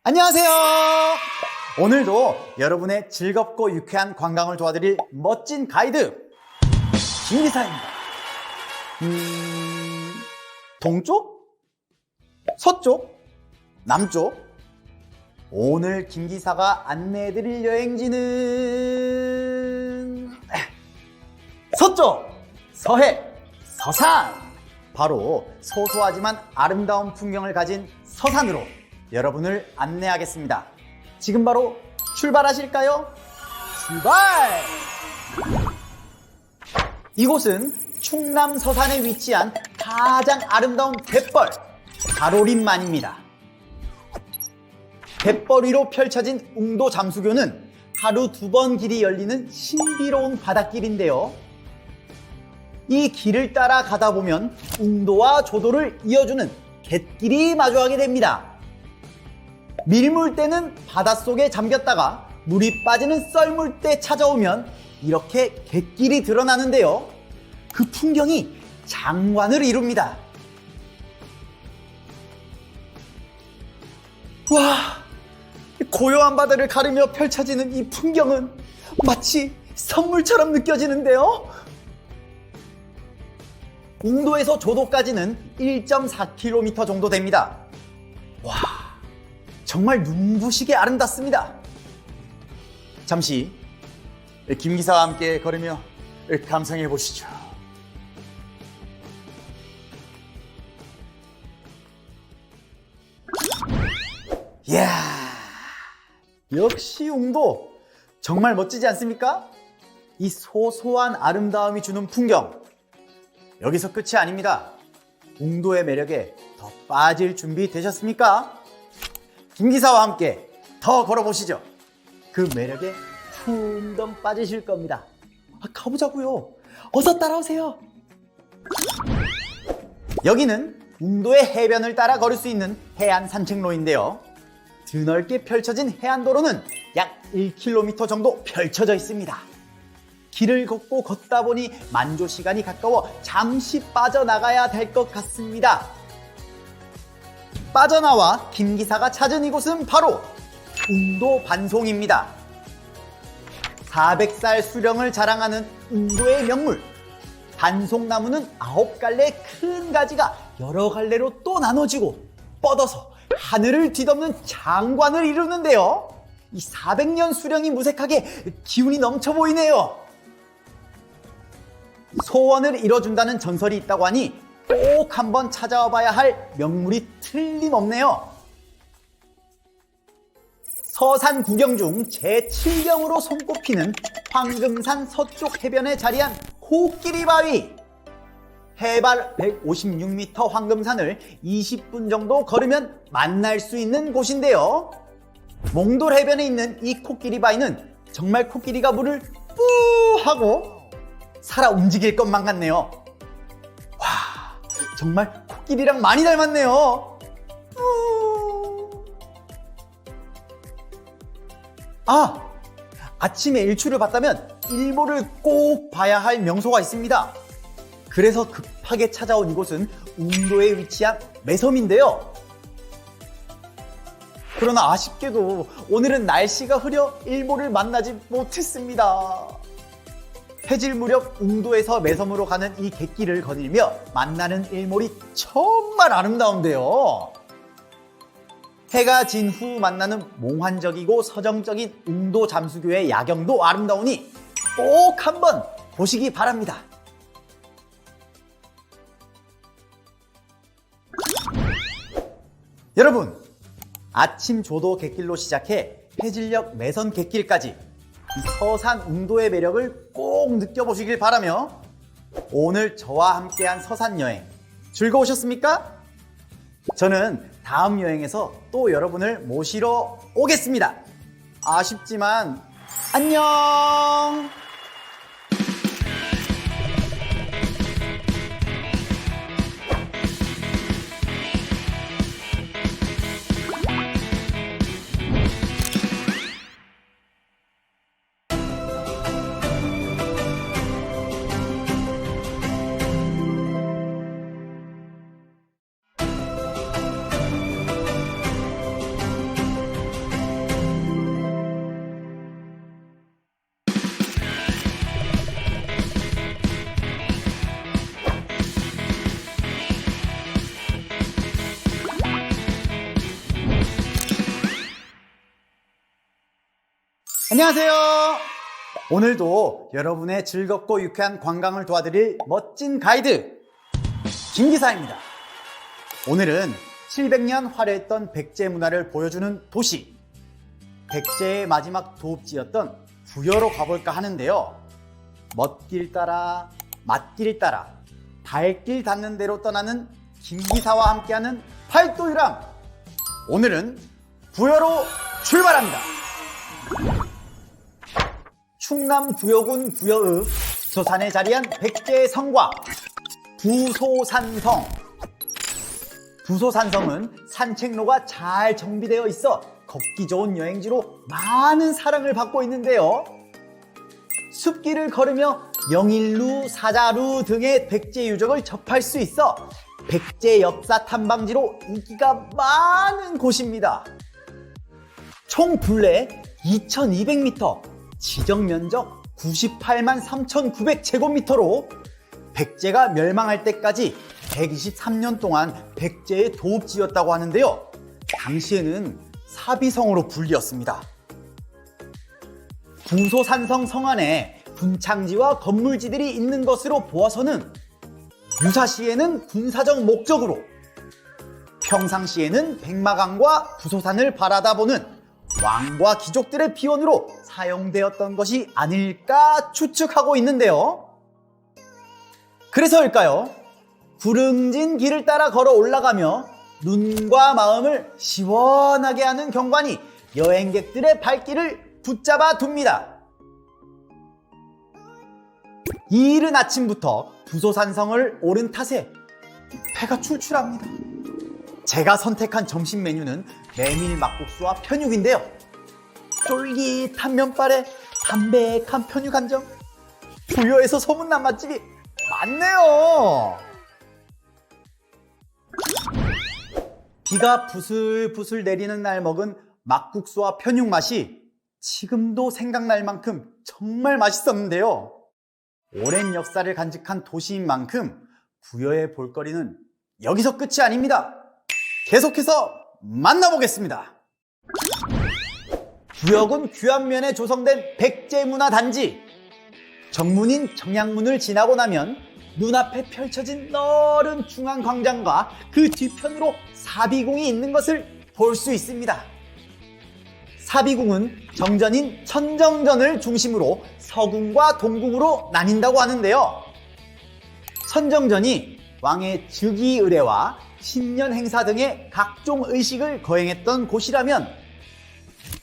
안녕하세요. 오늘도 여러분의 즐겁고 유쾌한 관광을 도와드릴 멋진 가이드 김기사입니다. 동쪽? 서쪽? 남쪽? 오늘 김기사가 안내해드릴 여행지는 서쪽! 서해! 서산! 바로 소소하지만 아름다운 풍경을 가진 서산으로 여러분을 안내하겠습니다. 지금 바로 출발하실까요? 출발! 이곳은 충남 서산에 위치한 가장 아름다운 갯벌 가로림만입니다. 갯벌 위로 펼쳐진 웅도 잠수교는 하루 2번 길이 열리는 신비로운 바닷길인데요. 이 길을 따라 가다 보면 웅도와 조도를 이어주는 갯길이 마주하게 됩니다. 밀물때는 바닷속에 잠겼다가 물이 빠지는 썰물때 찾아오면 이렇게 갯길이 드러나는데요. 그 풍경이 장관을 이룹니다. 와, 고요한 바다를 가르며 펼쳐지는 이 풍경은 마치 선물처럼 느껴지는데요. 웅도에서 조도까지는 1.4km 정도 됩니다. 와, 정말 눈부시게 아름답습니다. 잠시 김 기사와 함께 걸으며 감상해 보시죠. 이야, 역시 웅도 정말 멋지지 않습니까? 이 소소한 아름다움이 주는 풍경, 여기서 끝이 아닙니다. 웅도의 매력에 더 빠질 준비 되셨습니까? 김 기사와 함께 더 걸어보시죠. 그 매력에 푹 빠지실 겁니다. 가보자고요. 어서 따라오세요. 여기는 웅도의 해변을 따라 걸을 수 있는 해안 산책로인데요. 드넓게 펼쳐진 해안도로는 약 1km 정도 펼쳐져 있습니다. 길을 걷다 보니 만조 시간이 가까워 잠시 빠져나가야 될 것 같습니다. 빠져나와 김 기사가 찾은 이곳은 바로 웅도 반송입니다. 400살 수령을 자랑하는 웅도의 명물, 반송나무는 9갈래의 큰 가지가 여러 갈래로 또 나눠지고 뻗어서 하늘을 뒤덮는 장관을 이루는데요. 이 400년 수령이 무색하게 기운이 넘쳐 보이네요. 소원을 이뤄준다는 전설이 있다고 하니 꼭 한번 찾아와 봐야 할 명물이 틀림없네요. 서산 구경 중 제7경으로 손꼽히는 황금산 서쪽 해변에 자리한 코끼리 바위. 해발 156m 황금산을 20분 정도 걸으면 만날 수 있는 곳인데요. 몽돌 해변에 있는 이 코끼리 바위는 정말 코끼리가 물을 뿌 하고 살아 움직일 것만 같네요. 와, 정말 코끼리랑 많이 닮았네요. 아침에 일출을 봤다면 일몰을 꼭 봐야 할 명소가 있습니다. 그래서 급하게 찾아온 이곳은 웅도에 위치한 매섬인데요. 그러나 아쉽게도 오늘은 날씨가 흐려 일몰을 만나지 못했습니다. 해질 무렵 웅도에서 매섬으로 가는 이 갯길을 거닐며 만나는 일몰이 정말 아름다운데요. 해가 진 후 만나는 몽환적이고 서정적인 웅도 잠수교의 야경도 아름다우니 꼭 한번 보시기 바랍니다. 여러분, 아침 조도 갯길로 시작해 해질녘 매선 갯길까지 서산 웅도의 매력을 꼭 느껴보시길 바라며 오늘 저와 함께한 서산 여행 즐거우셨습니까? 저는 다음 여행에서 또 여러분을 모시러 오겠습니다. 아쉽지만 안녕! 안녕하세요. 오늘도 여러분의 즐겁고 유쾌한 관광을 도와드릴 멋진 가이드 김기사입니다. 오늘은 700년 화려했던 백제 문화를 보여주는 도시, 백제의 마지막 도읍지였던 부여로 가볼까 하는데요. 멋길 따라 맛길 따라 발길 닿는 대로 떠나는 김기사와 함께하는 팔도유람. 오늘은 부여로 출발합니다. 충남 부여군 부여읍 부소산에 자리한 백제의 성과 부소산성. 부소산성은 산책로가 잘 정비되어 있어 걷기 좋은 여행지로 많은 사랑을 받고 있는데요. 숲길을 걸으며 영일루, 사자루 등의 백제 유적을 접할 수 있어 백제 역사 탐방지로 인기가 많은 곳입니다. 총 둘레 2200m, 지정 면적 98만 3,900제곱미터로 백제가 멸망할 때까지 123년 동안 백제의 도읍지였다고 하는데요. 당시에는 사비성으로 불리었습니다. 부소산성 성 안에 분창지와 건물지들이 있는 것으로 보아서는 유사시에는 군사적 목적으로, 평상시에는 백마강과 부소산을 바라다보는 왕과 귀족들의 비원으로 사용되었던 것이 아닐까 추측하고 있는데요. 그래서일까요? 구릉진 길을 따라 걸어 올라가며 눈과 마음을 시원하게 하는 경관이 여행객들의 발길을 붙잡아 둡니다. 이른 아침부터 부소산성을 오른 탓에 배가 출출합니다. 제가 선택한 점심 메뉴는 메밀 막국수와 편육인데요. 쫄깃한 면발에 담백한 편육 한정. 부여에서 소문난 맛집이 많네요. 비가 부슬부슬 내리는 날 먹은 막국수와 편육 맛이 지금도 생각날 만큼 정말 맛있었는데요. 오랜 역사를 간직한 도시인 만큼 부여의 볼거리는 여기서 끝이 아닙니다. 계속해서 만나보겠습니다. 부여군 규안면에 조성된 백제문화단지. 정문인 정양문을 지나고 나면 눈앞에 펼쳐진 넓은 중앙광장과 그 뒤편으로 사비궁이 있는 것을 볼 수 있습니다. 사비궁은 정전인 천정전을 중심으로 서궁과 동궁으로 나뉜다고 하는데요. 천정전이 왕의 즉위 의례와 신년 행사 등의 각종 의식을 거행했던 곳이라면,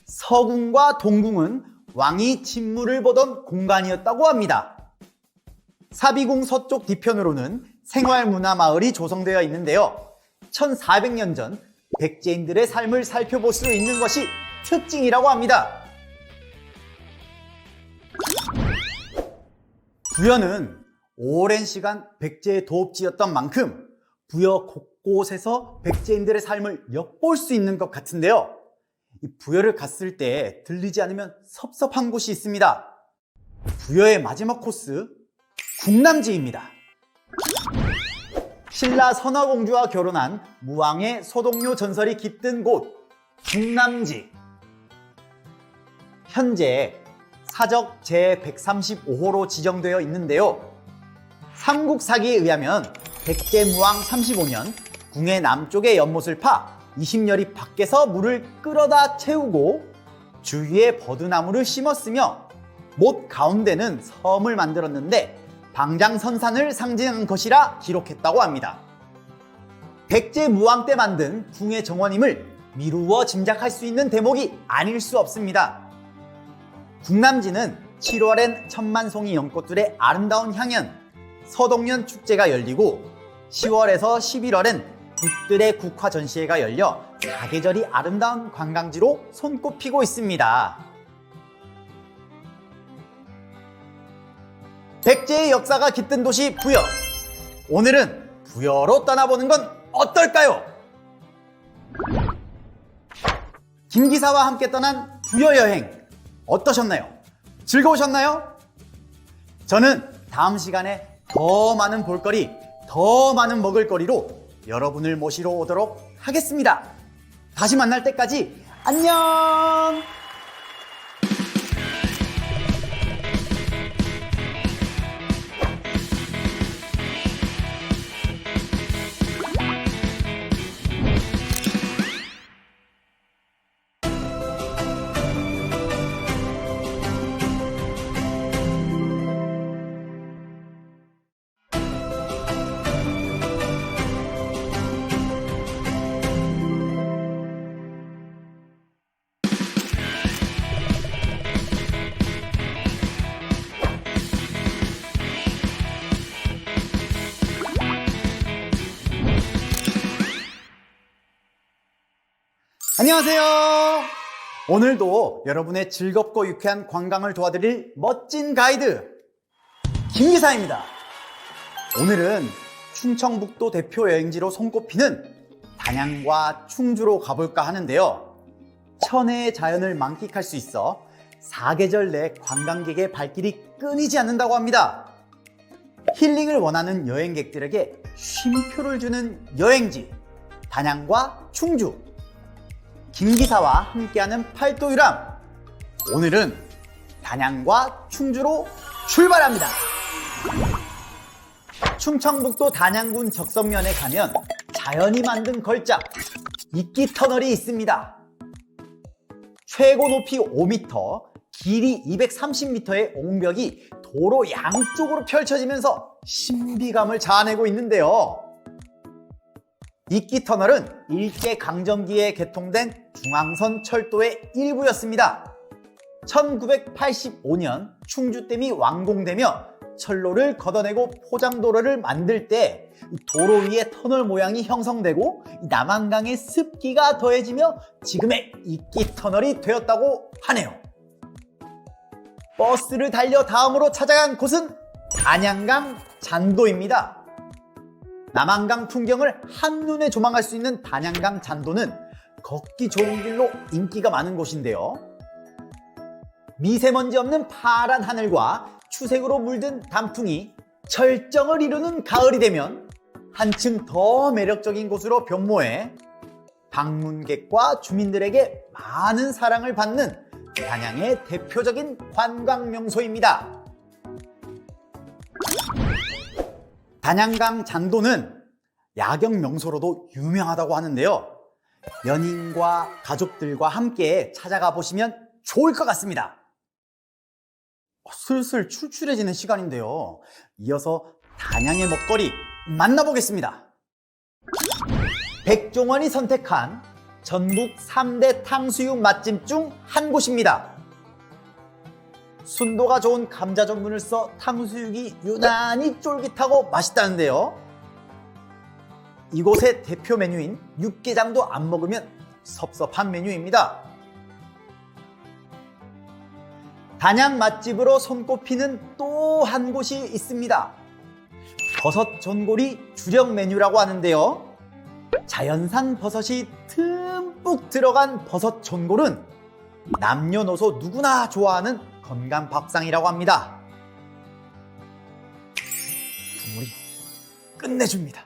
서궁과 동궁은 왕이 진무를 보던 공간이었다고 합니다. 사비궁 서쪽 뒤편으로는 생활문화마을이 조성되어 있는데요. 1400년 전 백제인들의 삶을 살펴볼 수 있는 것이 특징이라고 합니다. 부여는 오랜 시간 백제의 도읍지였던 만큼 부여 곳곳에서 백제인들의 삶을 엿볼 수 있는 것 같은데요. 이 부여를 갔을 때 들리지 않으면 섭섭한 곳이 있습니다. 부여의 마지막 코스, 궁남지입니다. 신라 선화공주와 결혼한 무왕의 소동료 전설이 깃든 곳, 궁남지. 현재 사적 제135호로 지정되어 있는데요. 삼국사기에 의하면 백제 무왕 35년 궁의 남쪽의 연못을 파 20열이 밖에서 물을 끌어다 채우고 주위에 버드나무를 심었으며 못 가운데는 섬을 만들었는데 방장선산을 상징한 것이라 기록했다고 합니다. 백제 무왕 때 만든 궁의 정원임을 미루어 짐작할 수 있는 대목이 아닐 수 없습니다. 궁남지는 7월엔 천만송이 연꽃들의 아름다운 향연, 서동연 축제가 열리고 10월에서 11월엔 굿들의 국화 전시회가 열려 사계절이 아름다운 관광지로 손꼽히고 있습니다. 백제의 역사가 깃든 도시 부여. 오늘은 부여로 떠나보는 건 어떨까요? 김 기사와 함께 떠난 부여 여행 어떠셨나요? 즐거우셨나요? 저는 다음 시간에 더 많은 볼거리, 더 많은 먹을거리로 여러분을 모시러 오도록 하겠습니다. 다시 만날 때까지 안녕! 안녕하세요. 오늘도 여러분의 즐겁고 유쾌한 관광을 도와드릴 멋진 가이드 김기사입니다. 오늘은 충청북도 대표 여행지로 손꼽히는 단양과 충주로 가볼까 하는데요. 천혜의 자연을 만끽할 수 있어 사계절 내 관광객의 발길이 끊이지 않는다고 합니다. 힐링을 원하는 여행객들에게 쉼표를 주는 여행지 단양과 충주. 김기사와 함께하는 팔도유람. 오늘은 단양과 충주로 출발합니다. 충청북도 단양군 적성면에 가면 자연이 만든 걸작 이끼 터널이 있습니다. 최고 높이 5m, 길이 230m의 옹벽이 도로 양쪽으로 펼쳐지면서 신비감을 자아내고 있는데요. 이끼 터널은 일제강점기에 개통된 중앙선 철도의 일부였습니다. 1985년 충주댐이 완공되며 철로를 걷어내고 포장도로를 만들 때 도로 위에 터널 모양이 형성되고 남한강의 습기가 더해지며 지금의 이끼 터널이 되었다고 하네요. 버스를 달려 다음으로 찾아간 곳은 단양강 잔도입니다. 남한강 풍경을 한눈에 조망할 수 있는 단양강 잔도는 걷기 좋은 길로 인기가 많은 곳인데요. 미세먼지 없는 파란 하늘과 추색으로 물든 단풍이 절정을 이루는 가을이 되면 한층 더 매력적인 곳으로 변모해 방문객과 주민들에게 많은 사랑을 받는 단양의 대표적인 관광 명소입니다. 단양강 잔도는 야경 명소로도 유명하다고 하는데요. 연인과 가족들과 함께 찾아가 보시면 좋을 것 같습니다. 슬슬 출출해지는 시간인데요. 이어서 단양의 먹거리 만나보겠습니다. 백종원이 선택한 전국 3대 탕수육 맛집 중 한 곳입니다. 순도가 좋은 감자 전분을 써 탕수육이 유난히 쫄깃하고 맛있다는데요. 이곳의 대표 메뉴인 육개장도 안 먹으면 섭섭한 메뉴입니다. 단양 맛집으로 손꼽히는 또 한 곳이 있습니다. 버섯 전골이 주력 메뉴라고 하는데요. 자연산 버섯이 듬뿍 들어간 버섯 전골은 남녀노소 누구나 좋아하는 건강 밥상이라고 합니다. 국물이 끝내줍니다.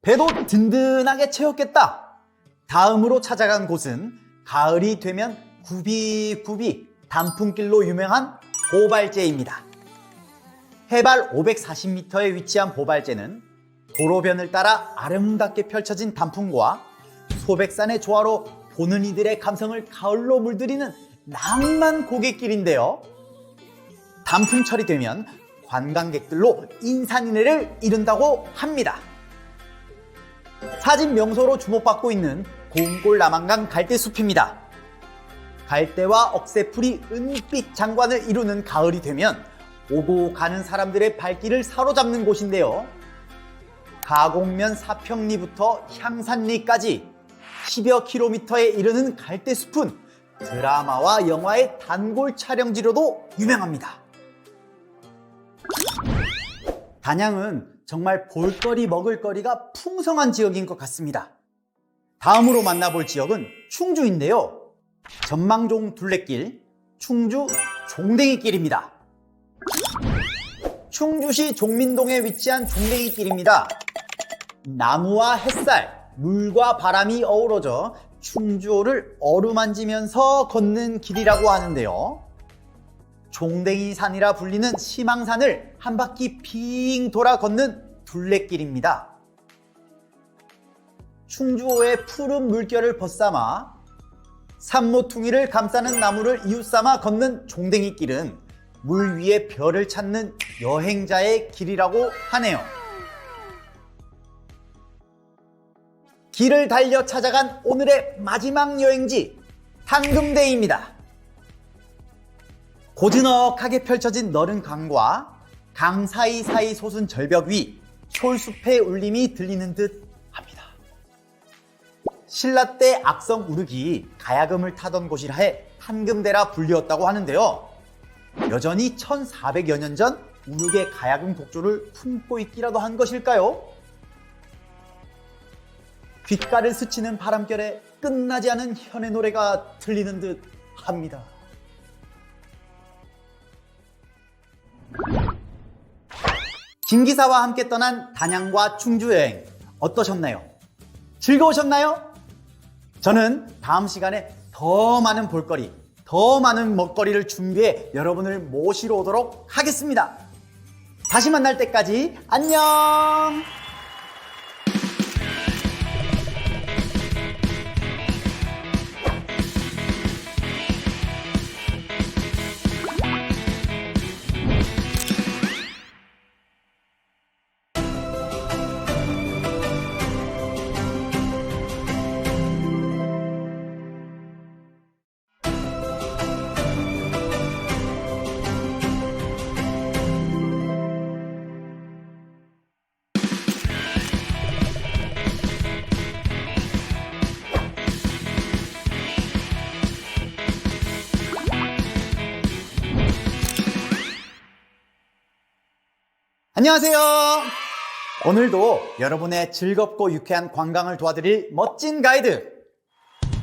배도 든든하게 채웠겠다. 다음으로 찾아간 곳은 가을이 되면 굽이굽이 단풍길로 유명한 보발제입니다. 해발 540m에 위치한 보발제는 도로변을 따라 아름답게 펼쳐진 단풍과 소백산의 조화로 보는 이들의 감성을 가을로 물들이는 낭만 고갯길인데요. 단풍철이 되면 관광객들로 인산인해를 이룬다고 합니다. 사진 명소로 주목받고 있는 고운골 남한강 갈대숲입니다. 갈대와 억새풀이 은빛 장관을 이루는 가을이 되면 오고 가는 사람들의 발길을 사로잡는 곳인데요. 가곡면 사평리부터 향산리까지 10여 킬로미터에 이르는 갈대숲은 드라마와 영화의 단골 촬영지로도 유명합니다. 단양은 정말 볼거리 먹을거리가 풍성한 지역인 것 같습니다. 다음으로 만나볼 지역은 충주인데요. 전망종 둘레길, 충주 종댕이길입니다. 충주시 종민동에 위치한 종댕이길입니다. 나무와 햇살, 물과 바람이 어우러져 충주호를 어루만지면서 걷는 길이라고 하는데요. 종댕이산이라 불리는 시망산을 한 바퀴 빙 돌아 걷는 둘레길입니다. 충주호의 푸른 물결을 벗삼아 산모퉁이를 감싸는 나무를 이웃삼아 걷는 종댕이길은 물 위에 별을 찾는 여행자의 길이라고 하네요. 길을 달려 찾아간 오늘의 마지막 여행지 당금대입니다. 고즈넉하게 펼쳐진 너른 강과 강 사이사이 솟은 절벽 위 솔숲의 울림이 들리는 듯 합니다. 신라 때 악성 우륵이 가야금을 타던 곳이라 해 한금대라 불리웠다고 하는데요. 여전히 1400여 년 전 우륵의 가야금 곡조를 품고 있기라도 한 것일까요? 귓가를 스치는 바람결에 끝나지 않은 현의 노래가 들리는 듯 합니다. 김기사와 함께 떠난 단양과 충주 여행 어떠셨나요? 즐거우셨나요? 저는 다음 시간에 더 많은 볼거리, 더 많은 먹거리를 준비해 여러분을 모시러 오도록 하겠습니다. 다시 만날 때까지 안녕! 안녕하세요. 오늘도 여러분의 즐겁고 유쾌한 관광을 도와드릴 멋진 가이드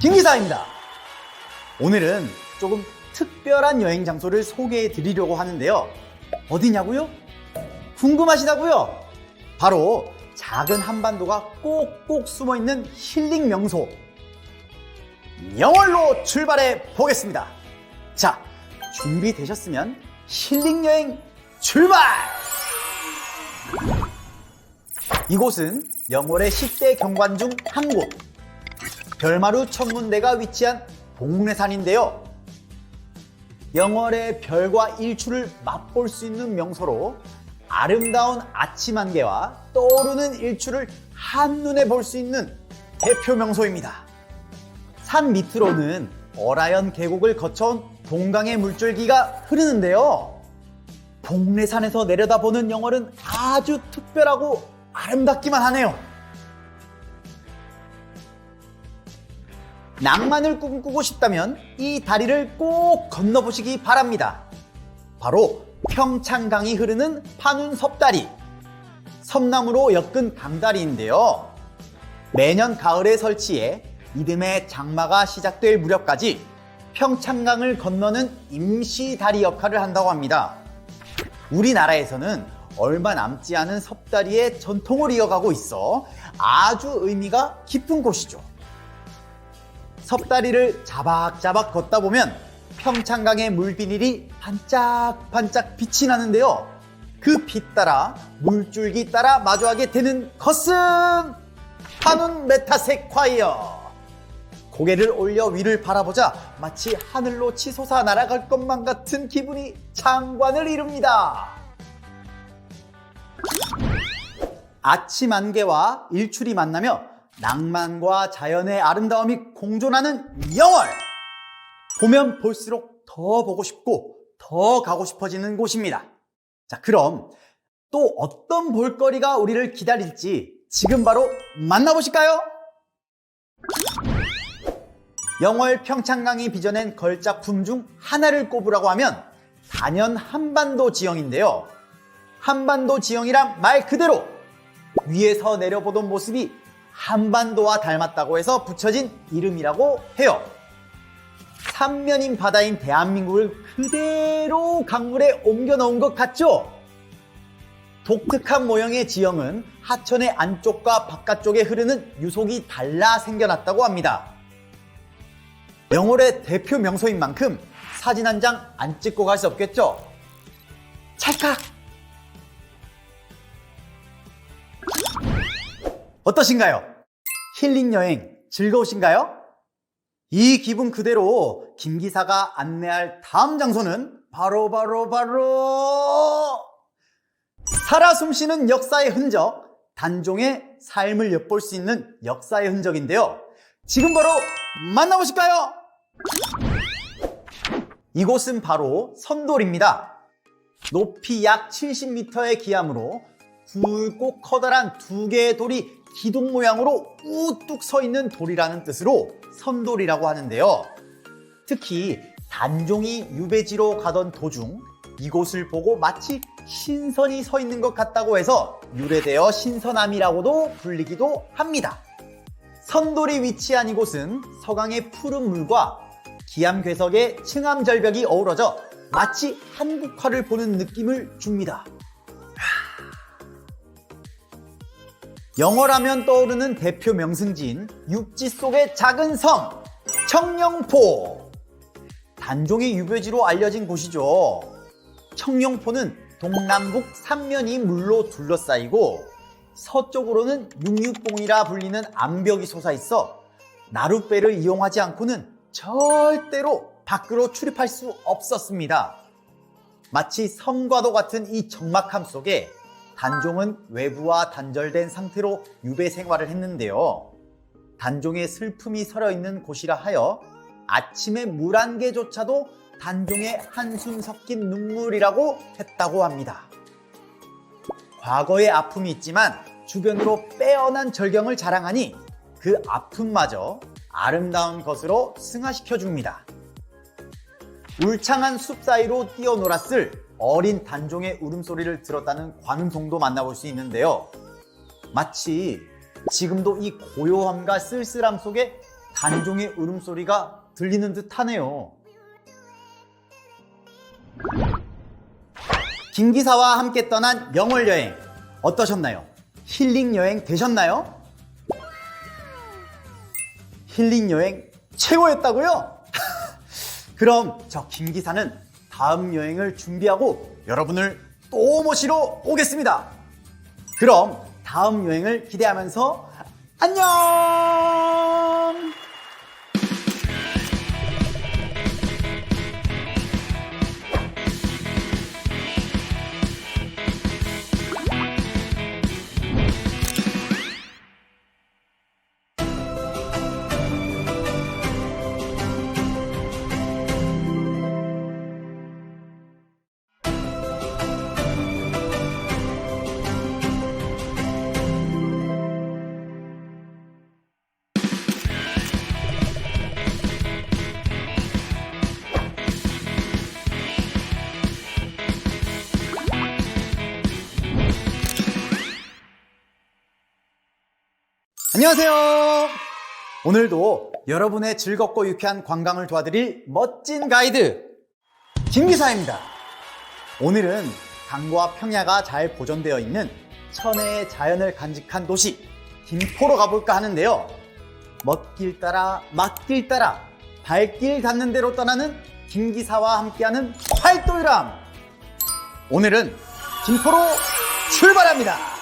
김기사입니다. 오늘은 조금 특별한 여행 장소를 소개해 드리려고 하는데요. 어디냐고요? 궁금하시다고요? 바로 작은 한반도가 꼭꼭 숨어있는 힐링 명소 영월로 출발해 보겠습니다. 자, 준비되셨으면 힐링 여행 출발! 이곳은 영월의 10대 경관 중 한 곳, 별마루 천문대가 위치한 봉래산인데요. 영월의 별과 일출을 맛볼 수 있는 명소로 아름다운 아침 안개와 떠오르는 일출을 한눈에 볼 수 있는 대표 명소입니다. 산 밑으로는 어라연 계곡을 거쳐온 동강의 물줄기가 흐르는데요. 봉래산에서 내려다보는 영월은 아주 특별하고 아름답기만 하네요. 낭만을 꿈꾸고 싶다면 이 다리를 꼭 건너보시기 바랍니다. 바로 평창강이 흐르는 판운 섭다리, 섬나무로 엮은 강다리인데요. 매년 가을에 설치해 이듬해 장마가 시작될 무렵까지 평창강을 건너는 임시다리 역할을 한다고 합니다. 우리나라에서는 얼마 남지 않은 섭다리의 전통을 이어가고 있어 아주 의미가 깊은 곳이죠. 섭다리를 자박자박 걷다 보면 평창강의 물비닐이 반짝반짝 빛이 나는데요. 그 빛 따라 물줄기 따라 마주하게 되는 것은 판운 메타색 콰이어. 고개를 올려 위를 바라보자 마치 하늘로 치솟아 날아갈 것만 같은 기분이 장관을 이룹니다. 아침 안개와 일출이 만나며 낭만과 자연의 아름다움이 공존하는 영월! 보면 볼수록 더 보고 싶고 더 가고 싶어지는 곳입니다. 자, 그럼 또 어떤 볼거리가 우리를 기다릴지 지금 바로 만나보실까요? 영월 평창강이 빚어낸 걸작품 중 하나를 꼽으라고 하면 단연 한반도 지형인데요. 한반도 지형이란 말 그대로 위에서 내려보던 모습이 한반도와 닮았다고 해서 붙여진 이름이라고 해요. 삼면인 바다인 대한민국을 그대로 강물에 옮겨 넣은 것 같죠? 독특한 모형의 지형은 하천의 안쪽과 바깥쪽에 흐르는 유속이 달라 생겨났다고 합니다. 영월의 대표 명소인 만큼 사진 한 장 안 찍고 갈 수 없겠죠? 찰칵! 어떠신가요? 힐링 여행 즐거우신가요? 이 기분 그대로 김 기사가 안내할 다음 장소는 바로 살아 숨쉬는 역사의 흔적, 단종의 삶을 엿볼 수 있는 역사의 흔적인데요. 지금 바로 만나보실까요? 이곳은 바로 선돌입니다. 높이 약 70m의 기암으로 굵고 커다란 두 개의 돌이 기둥 모양으로 우뚝 서 있는 돌이라는 뜻으로 선돌이라고 하는데요. 특히 단종이 유배지로 가던 도중 이곳을 보고 마치 신선이 서 있는 것 같다고 해서 유래되어 신선함이라고도 불리기도 합니다. 선돌이 위치한 이곳은 서강의 푸른 물과 기암괴석의 층암절벽이 어우러져 마치 한국화를 보는 느낌을 줍니다. 영어라면 떠오르는 대표 명승지인 육지 속의 작은 섬, 청룡포. 단종의 유배지로 알려진 곳이죠. 청룡포는 동남북 3면이 물로 둘러싸이고 서쪽으로는 육육봉이라 불리는 암벽이 솟아있어 나룻배를 이용하지 않고는 절대로 밖으로 출입할 수 없었습니다. 마치 섬과도 같은 이 적막함 속에 단종은 외부와 단절된 상태로 유배 생활을 했는데요. 단종의 슬픔이 서려있는 곳이라 하여 아침의 물 한 개조차도 단종의 한숨 섞인 눈물이라고 했다고 합니다. 과거의 아픔이 있지만 주변으로 빼어난 절경을 자랑하니 그 아픔마저 아름다운 것으로 승화시켜줍니다. 울창한 숲 사이로 뛰어놀았을 어린 단종의 울음소리를 들었다는 관음송도 만나볼 수 있는데요. 마치 지금도 이 고요함과 쓸쓸함 속에 단종의 울음소리가 들리는 듯 하네요. 김기사와 함께 떠난 명월 여행 어떠셨나요? 힐링 여행 되셨나요? 힐링 여행 최고였다고요? 그럼 저 김기사는 다음 여행을 준비하고 여러분을 또 모시러 오겠습니다. 그럼 다음 여행을 기대하면서 안녕! 안녕하세요. 오늘도 여러분의 즐겁고 유쾌한 관광을 도와드릴 멋진 가이드 김기사입니다. 오늘은 강과 평야가 잘 보존되어 있는 천혜의 자연을 간직한 도시 김포로 가볼까 하는데요. 멋길 따라 맛길 따라 발길 닿는 대로 떠나는 김기사와 함께하는 활도유람. 오늘은 김포로 출발합니다.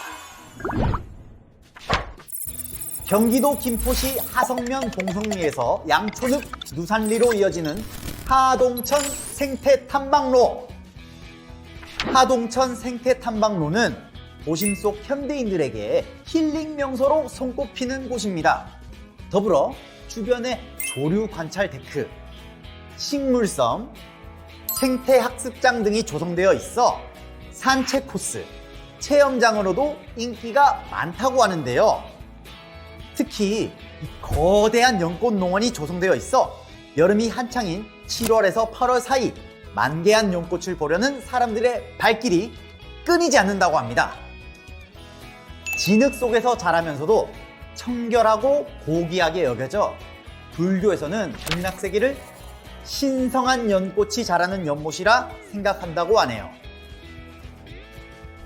경기도 김포시 하성면 봉성리에서 양촌읍 누산리로 이어지는 하동천 생태탐방로. 하동천 생태탐방로는 도심 속 현대인들에게 힐링 명소로 손꼽히는 곳입니다. 더불어 주변에 조류 관찰 데크, 식물섬, 생태학습장 등이 조성되어 있어 산책 코스, 체험장으로도 인기가 많다고 하는데요. 특히 거대한 연꽃 농원이 조성되어 있어 여름이 한창인 7월에서 8월 사이 만개한 연꽃을 보려는 사람들의 발길이 끊이지 않는다고 합니다. 진흙 속에서 자라면서도 청결하고 고귀하게 여겨져 불교에서는 극락세계를 신성한 연꽃이 자라는 연못이라 생각한다고 하네요.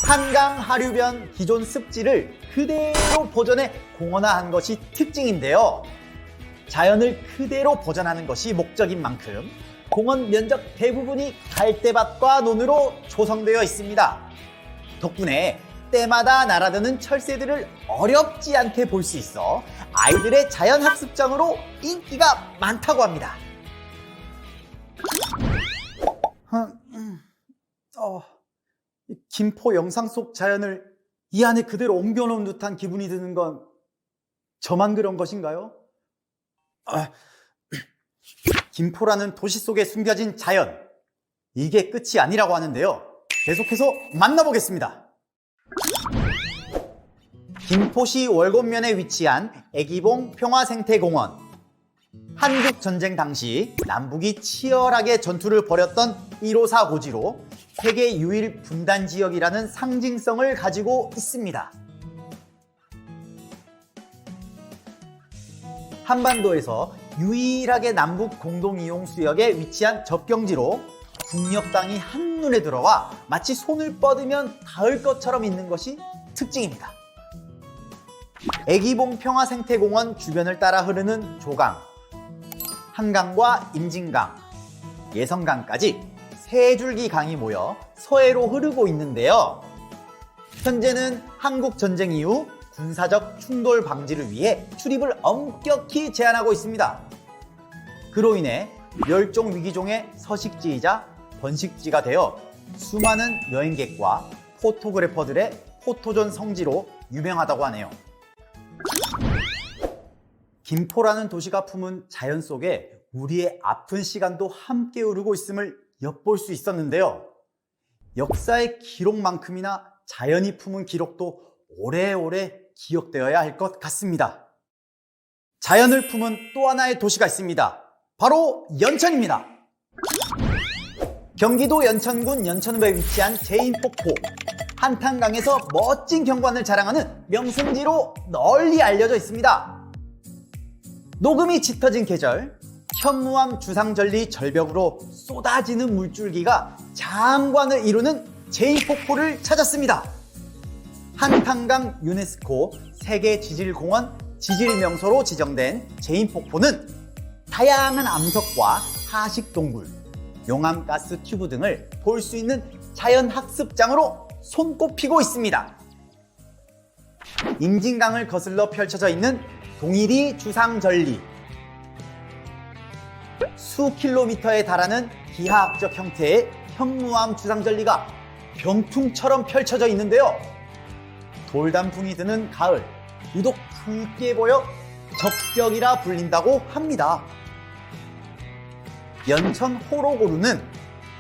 한강 하류변 기존 습지를 그대로 보존해 공원화한 것이 특징인데요. 자연을 그대로 보존하는 것이 목적인 만큼 공원 면적 대부분이 갈대밭과 논으로 조성되어 있습니다. 덕분에 때마다 날아드는 철새들을 어렵지 않게 볼 수 있어 아이들의 자연학습장으로 인기가 많다고 합니다. 김포 영상 속 자연을 이 안에 그대로 옮겨놓은 듯한 기분이 드는 건 저만 그런 것인가요? 김포라는 도시 속에 숨겨진 자연, 이게 끝이 아니라고 하는데요. 계속해서 만나보겠습니다. 김포시 월곡면에 위치한 애기봉 평화생태공원. 한국전쟁 당시 남북이 치열하게 전투를 벌였던 154 고지로 세계 유일 분단 지역이라는 상징성을 가지고 있습니다. 한반도에서 유일하게 남북 공동이용 수역에 위치한 접경지로 북녘 땅이 한눈에 들어와 마치 손을 뻗으면 닿을 것처럼 있는 것이 특징입니다. 애기봉 평화생태공원 주변을 따라 흐르는 조강, 한강과 임진강, 예성강까지 세 줄기 강이 모여 서해로 흐르고 있는데요. 현재는 한국 전쟁 이후 군사적 충돌 방지를 위해 출입을 엄격히 제한하고 있습니다. 그로 인해 멸종 위기종의 서식지이자 번식지가 되어 수많은 여행객과 포토그래퍼들의 포토존 성지로 유명하다고 하네요. 김포라는 도시가 품은 자연 속에 우리의 아픈 시간도 함께 흐르고 있음을 엿볼 수 있었는데요. 역사의 기록만큼이나 자연이 품은 기록도 오래오래 기억되어야 할 것 같습니다. 자연을 품은 또 하나의 도시가 있습니다. 바로 연천입니다. 경기도 연천군 연천읍에 위치한 제인폭포. 한탄강에서 멋진 경관을 자랑하는 명승지로 널리 알려져 있습니다. 녹음이 짙어진 계절, 현무암 주상절리 절벽으로 쏟아지는 물줄기가 장관을 이루는 제인폭포를 찾았습니다. 한탄강 유네스코 세계지질공원 지질명소로 지정된 제인폭포는 다양한 암석과 하식동굴, 용암가스 튜브 등을 볼 수 있는 자연학습장으로 손꼽히고 있습니다. 임진강을 거슬러 펼쳐져 있는 동일이 주상절리, 수 킬로미터에 달하는 기하학적 형태의 현무암 주상절리가 병풍처럼 펼쳐져 있는데요. 돌단풍이 드는 가을, 유독 붉게 보여 적벽이라 불린다고 합니다. 연천 호로고루는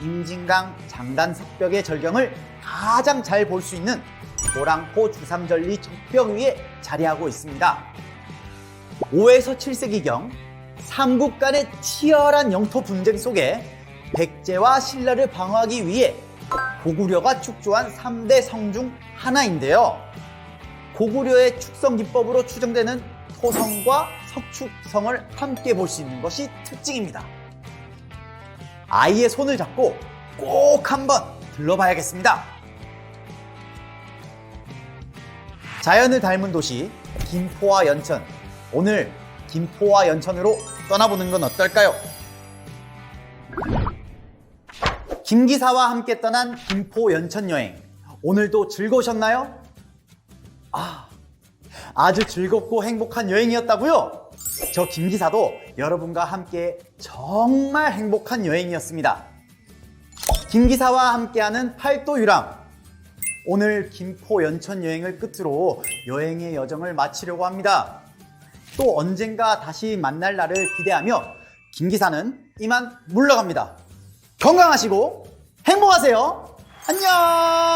임진강 장단석벽의 절경을 가장 잘 볼 수 있는 도랑포 주상절리 적벽 위에 자리하고 있습니다. 5에서 7세기경 삼국 간의 치열한 영토 분쟁 속에 백제와 신라를 방어하기 위해 고구려가 축조한 3대 성 중 하나인데요. 고구려의 축성 기법으로 추정되는 토성과 석축성을 함께 볼 수 있는 것이 특징입니다. 아이의 손을 잡고 꼭 한번 들러봐야겠습니다. 자연을 닮은 도시 김포와 연천. 오늘 김포와 연천으로 떠나보는 건 어떨까요? 김기사와 함께 떠난 김포 연천 여행. 오늘도 즐거우셨나요? 아주 즐겁고 행복한 여행이었다고요? 저 김기사도 여러분과 함께 정말 행복한 여행이었습니다. 김기사와 함께하는 팔도 유람. 오늘 김포 연천 여행을 끝으로 여행의 여정을 마치려고 합니다. 또 언젠가 다시 만날 날을 기대하며 김기사는 이만 물러갑니다. 건강하시고 행복하세요. 안녕.